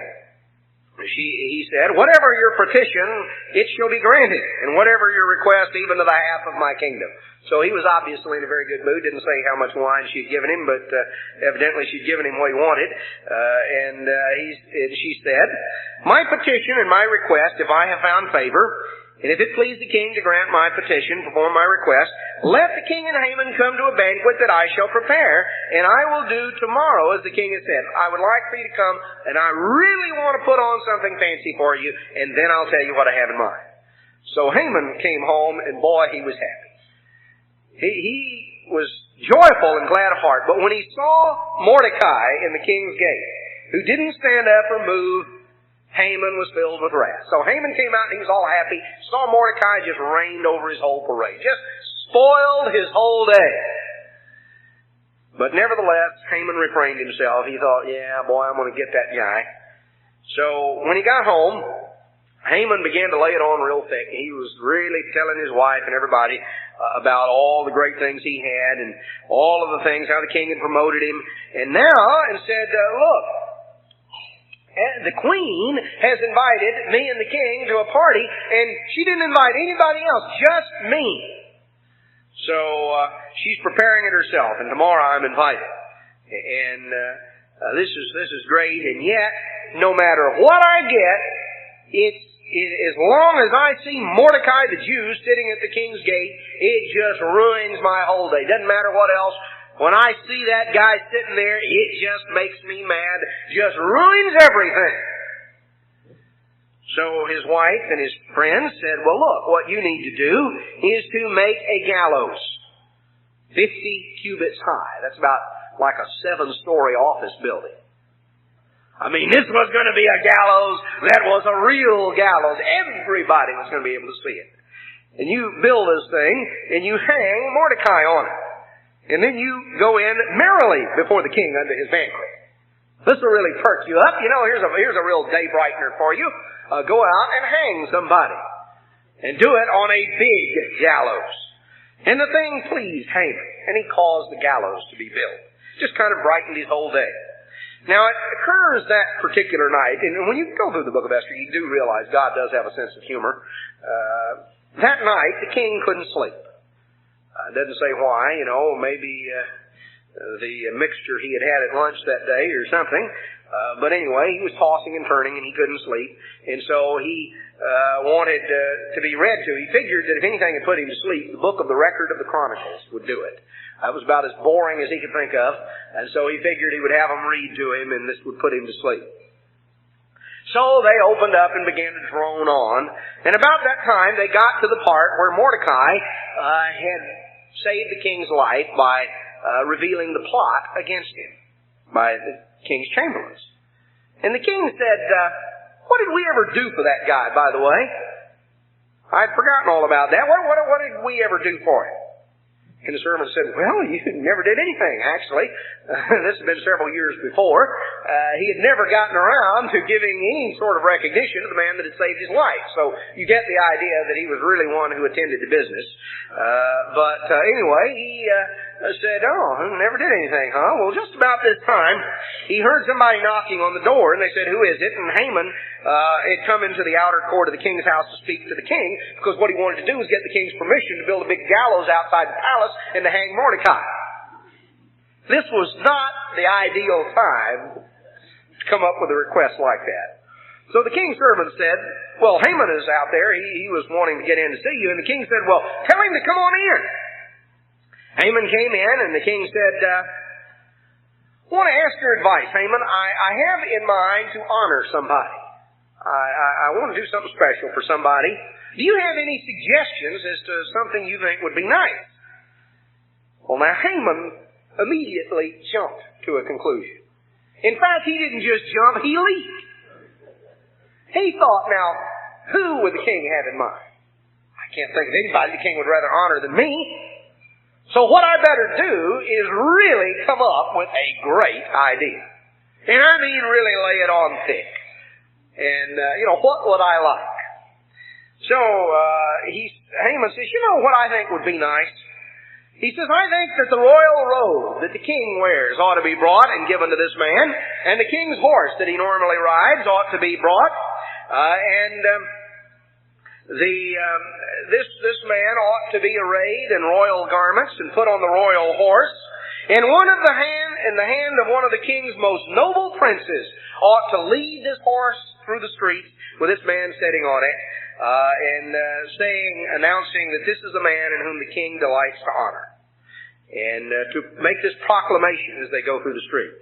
Speaker 1: he said, whatever your petition, it shall be granted, and whatever your request, even to the half of my kingdom. So he was obviously in a very good mood. Didn't say how much wine she'd given him, but evidently she'd given him what he wanted. And she said, my petition and my request, if I have found favor, and if it please the king to grant my petition, perform my request, let the king and Haman come to a banquet that I shall prepare, and I will do tomorrow as the king has said. I would like for you to come, and I really want to put on something fancy for you, and then I'll tell you what I have in mind. So Haman came home, and boy, he was happy. He was joyful and glad of heart, but when he saw Mordecai in the king's gate, who didn't stand up or move, Haman was filled with wrath. So Haman came out and he was all happy, saw Mordecai just reigned over his whole parade, just spoiled his whole day. But nevertheless, Haman refrained himself. He thought, yeah, boy, I'm going to get that guy. So when he got home, Haman began to lay it on real thick. He was really telling his wife and everybody about all the great things he had and all of the things, how the king had promoted him. And now, and said, look, the queen has invited me and the king to a party, and she didn't invite anybody else, just me. So she's preparing it herself, and tomorrow I'm invited. And this is great, and yet, no matter what I get, as long as I see Mordecai the Jew sitting at the king's gate, it just ruins my whole day. Doesn't matter what else. When I see that guy sitting there, it just makes me mad. Just ruins everything. So his wife and his friends said, well, look, what you need to do is to make a gallows 50 cubits high. That's about like a 7-story office building. I mean, this was going to be a gallows that was a real gallows. Everybody was going to be able to see it. And you build this thing, and you hang Mordecai on it. And then you go in merrily before the king unto his banquet. This will really perk you up. You know, here's a real day brightener for you. Go out and hang somebody. And do it on a big gallows. And the thing pleased Haman. And he caused the gallows to be built. Just kind of brightened his whole day. Now, it occurs that particular night, and when you go through the book of Esther, you do realize God does have a sense of humor. That night, the king couldn't sleep. Doesn't say why, maybe the mixture he had had at lunch that day or something. But anyway, he was tossing and turning and he couldn't sleep. And so he wanted to be read to. He figured that if anything had put him to sleep, the book of the record of the Chronicles would do it. That was about as boring as he could think of. And so he figured he would have them read to him and this would put him to sleep. So they opened up and began to drone on. And about that time, they got to the part where Mordecai had saved the king's life by revealing the plot against him by the king's chamberlains. And the king said, what did we ever do for that guy, by the way? I'd forgotten all about that. What did we ever do for him? And the servant said, well, you never did anything, actually. This had been several years before. He had never gotten around to giving any sort of recognition to the man that had saved his life. So you get the idea that he was really one who attended to business. But anyway, he said, oh, never did anything, huh? Well, just about this time, he heard somebody knocking on the door, and they said, who is it? And Haman had come into the outer court of the king's house to speak to the king, because what he wanted to do was get the king's permission to build a big gallows outside the palace and to hang Mordecai. This was not the ideal time to come up with a request like that. So the king's servant said, well, Haman is out there. He was wanting to get in to see you. And the king said, well, tell him to come on in. Haman came in, and the king said, I want to ask your advice, Haman. I have in mind to honor somebody. I want to do something special for somebody. Do you have any suggestions as to something you think would be nice? Well, now, Haman immediately jumped to a conclusion. In fact, he didn't just jump, he leaped. He thought, now, who would the king have in mind? I can't think of anybody the king would rather honor than me. So what I better do is really come up with a great idea. And I mean really lay it on thick. And, what would I like? So, Haman says, what I think would be nice? He says, I think that the royal robe that the king wears ought to be brought and given to this man, and the king's horse that he normally rides ought to be brought, This man ought to be arrayed in royal garments and put on the royal horse. And in the hand of one of the king's most noble princes ought to lead this horse through the streets with this man sitting on it, announcing that this is a man in whom the king delights to honor. And to make this proclamation as they go through the street.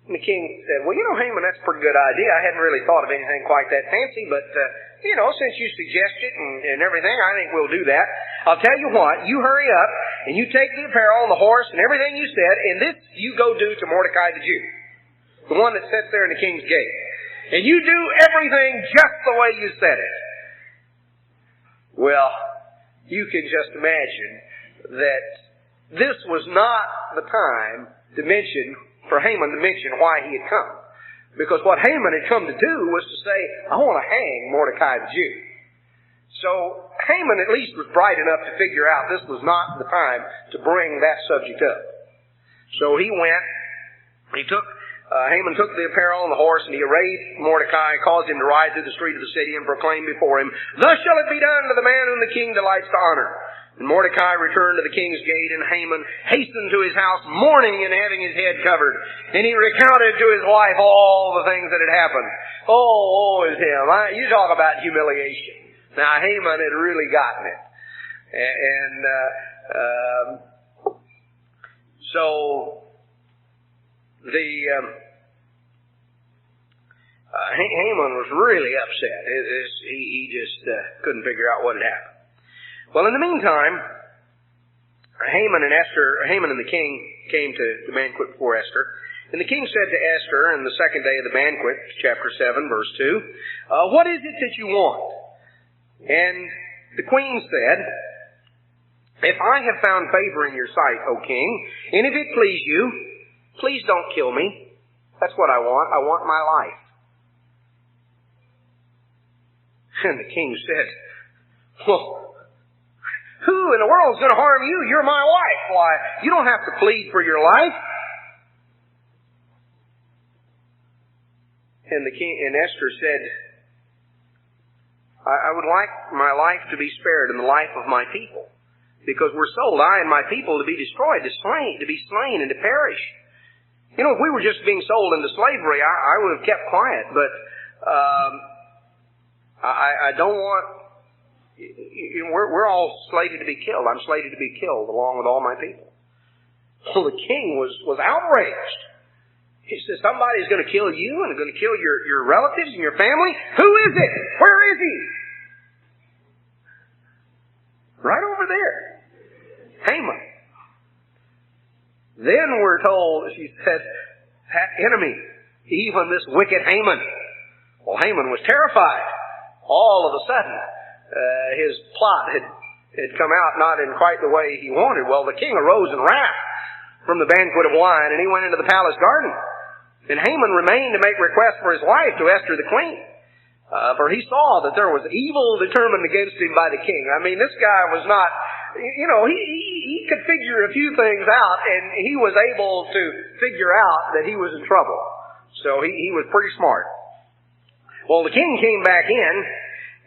Speaker 1: And the king said, well, Haman, that's a pretty good idea. I hadn't really thought of anything quite that fancy, but, since you suggest it and everything, I think we'll do that. I'll tell you what, you hurry up, and you take the apparel and the horse and everything you said, and this you go do to Mordecai the Jew, the one that sits there in the king's gate. And you do everything just the way you said it. Well, you can just imagine that this was not the time for Haman to mention why he had come. Because what Haman had come to do was to say, I want to hang Mordecai the Jew. So Haman at least was bright enough to figure out this was not the time to bring that subject up. So Haman took the apparel and the horse, and he arrayed Mordecai, caused him to ride through the street of the city, and proclaimed before him, Thus shall it be done to the man whom the king delights to honor. And Mordecai returned to the king's gate, and Haman hastened to his house, mourning and having his head covered. And he recounted to his wife all the things that had happened. Oh, is him. You talk about humiliation. Now, Haman had really gotten it. Haman was really upset. He just couldn't figure out what had happened. Well, in the meantime, Haman and the king came to the banquet before Esther. And the king said to Esther on the second day of the banquet, chapter 7, verse 2, What is it that you want? And the queen said, If I have found favor in your sight, O king, and if it please you, please don't kill me. That's what I want. I want my life. And the king said, Well, who in the world is going to harm you? You're my wife. Why, you don't have to plead for your life. And Esther said, I would like my life to be spared and the life of my people, because we're sold, I and my people, to be destroyed, to be slain and to perish. If we were just being sold into slavery, I would have kept quiet, but I don't want... we're all slated to be killed. I'm slated to be killed along with all my people. So the king was outraged. He says, somebody's going to kill you and going to kill your relatives and your family? Who is it? Where is he? Right over there. Haman. Then we're told, she said, that enemy, even this wicked Haman. Well, Haman was terrified. All of a sudden, his plot had come out not in quite the way he wanted. Well, the king arose in wrath from the banquet of wine, and he went into the palace garden. And Haman remained to make request for his wife to Esther the queen. For he saw that there was evil determined against him by the king. I mean, this guy was not, he could figure a few things out, and he was able to figure out that he was in trouble. So he was pretty smart. Well, the king came back in,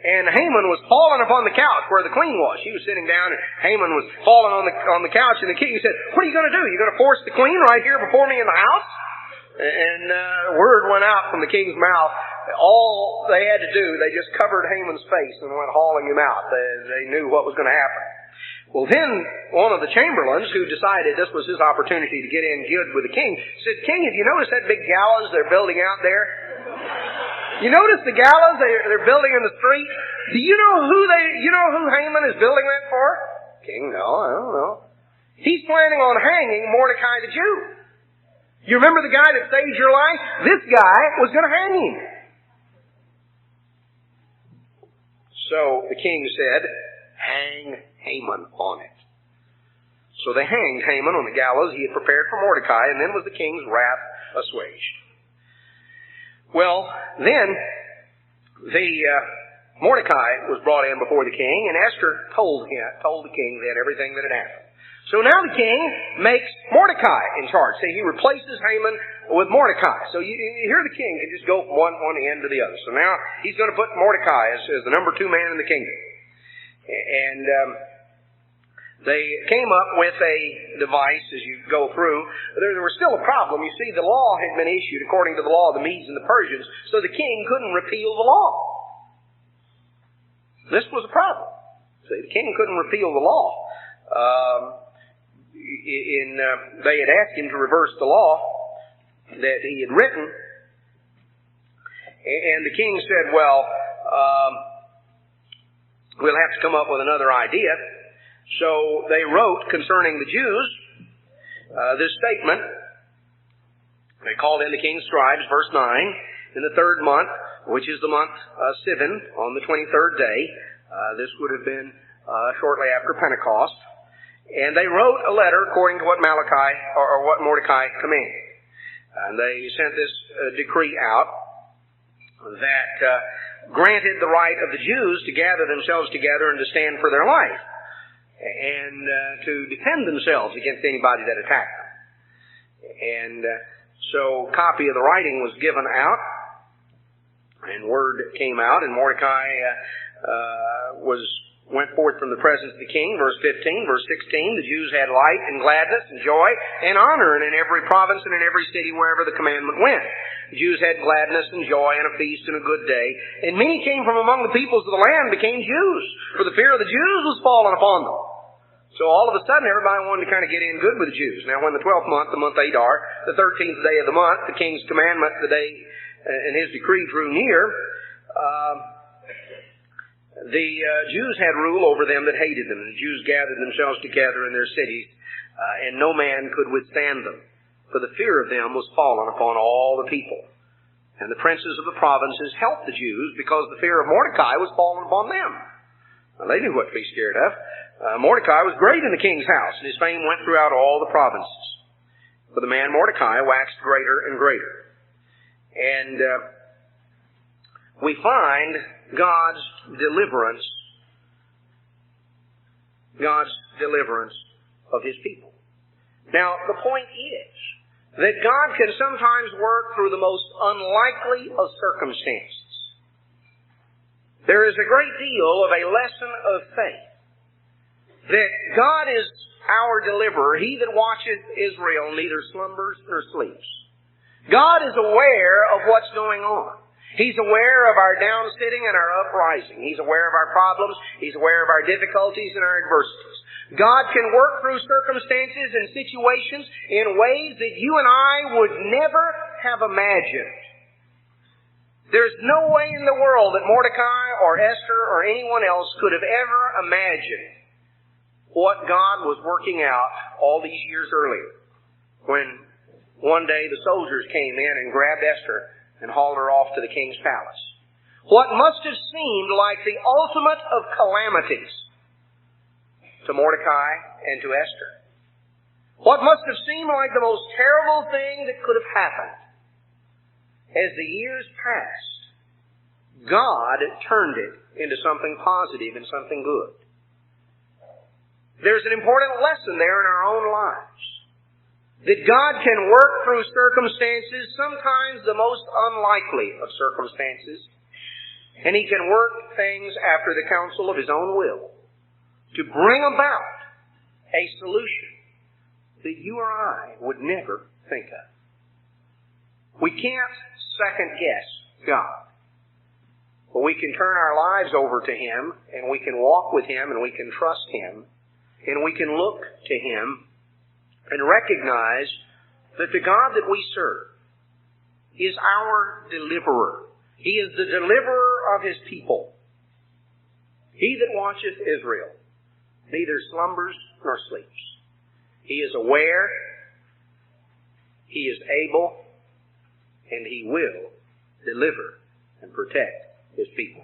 Speaker 1: and Haman was falling upon the couch where the queen was. She was sitting down, and Haman was falling on the couch, and the king said, What are you going to do? You going to force the queen right here before me in the house? And word went out from the king's mouth. All they had to do, they just covered Haman's face and went hauling him out. They knew what was going to happen. Well, then one of the chamberlains, who decided this was his opportunity to get in good with the king, said, King, have you noticed that big gallows they're building out there? You notice the gallows they're building in the street? Do you know who Haman is building that for? King, no, I don't know. He's planning on hanging Mordecai the Jew. You remember the guy that saved your life? This guy was going to hang him. So the king said, Hang Haman on it. So they hanged Haman on the gallows he had prepared for Mordecai, and then was the king's wrath assuaged. Well, then Mordecai was brought in before the king, and Esther told the king then everything that had happened. So now the king makes Mordecai in charge. See, he replaces Haman with Mordecai. So here the king can just go from one end to the other. So now he's going to put Mordecai as the number 2 man in the kingdom. And they came up with a device as you go through. There was still a problem. You see, the law had been issued according to the law of the Medes and the Persians, so the king couldn't repeal the law. This was a problem. See, the king couldn't repeal the law. They had asked him to reverse the law that he had written, and the king said, well, we'll have to come up with another idea. So they wrote concerning the Jews this statement. They called in the king's scribes, verse 9, in the 3rd month, which is the month Sivan, on the 23rd day. This would have been shortly after Pentecost. And they wrote a letter according to what Malachi or what Mordecai commanded. And they sent this decree out that granted the right of the Jews to gather themselves together and to stand for their life and to defend themselves against anybody that attacked them. And so a copy of the writing was given out, and word came out, and Mordecai went forth from the presence of the king, verse 15. Verse 16, the Jews had light and gladness and joy and honor, and in every province and in every city wherever the commandment went. The Jews had gladness and joy and a feast and a good day. And many came from among the peoples of the land and became Jews, for the fear of the Jews was fallen upon them. So all of a sudden, everybody wanted to kind of get in good with the Jews. Now, when the 12th month, the month Adar, the 13th day of the month, the king's commandment, the day and his decree drew near, the Jews had rule over them that hated them. The Jews gathered themselves together in their cities, and no man could withstand them. For the fear of them was fallen upon all the people. And the princes of the provinces helped the Jews because the fear of Mordecai was fallen upon them. Now, they knew what to be scared of. Mordecai was great in the king's house, and his fame went throughout all the provinces. For the man Mordecai waxed greater and greater. And we find God's deliverance of His people. Now, the point is that God can sometimes work through the most unlikely of circumstances. There is a great deal of a lesson of faith that God is our deliverer. He that watcheth Israel neither slumbers nor sleeps. God is aware of what's going on. He's aware of our downsitting and our uprising. He's aware of our problems. He's aware of our difficulties and our adversities. God can work through circumstances and situations in ways that you and I would never have imagined. There's no way in the world that Mordecai or Esther or anyone else could have ever imagined what God was working out all these years earlier, when one day the soldiers came in and grabbed Esther and hauled her off to the king's palace. What must have seemed like the ultimate of calamities to Mordecai and to Esther. What must have seemed like the most terrible thing that could have happened. As the years passed, God turned it into something positive and something good. There's an important lesson there in our own lives. That God can work through circumstances, sometimes the most unlikely of circumstances, and He can work things after the counsel of His own will to bring about a solution that you or I would never think of. We can't second guess God. But we can turn our lives over to Him, and we can walk with Him, and we can trust Him, and we can look to Him and recognize that the God that we serve is our deliverer. He is the deliverer of His people. He that watcheth Israel neither slumbers nor sleeps. He is aware, He is able, and He will deliver and protect His people.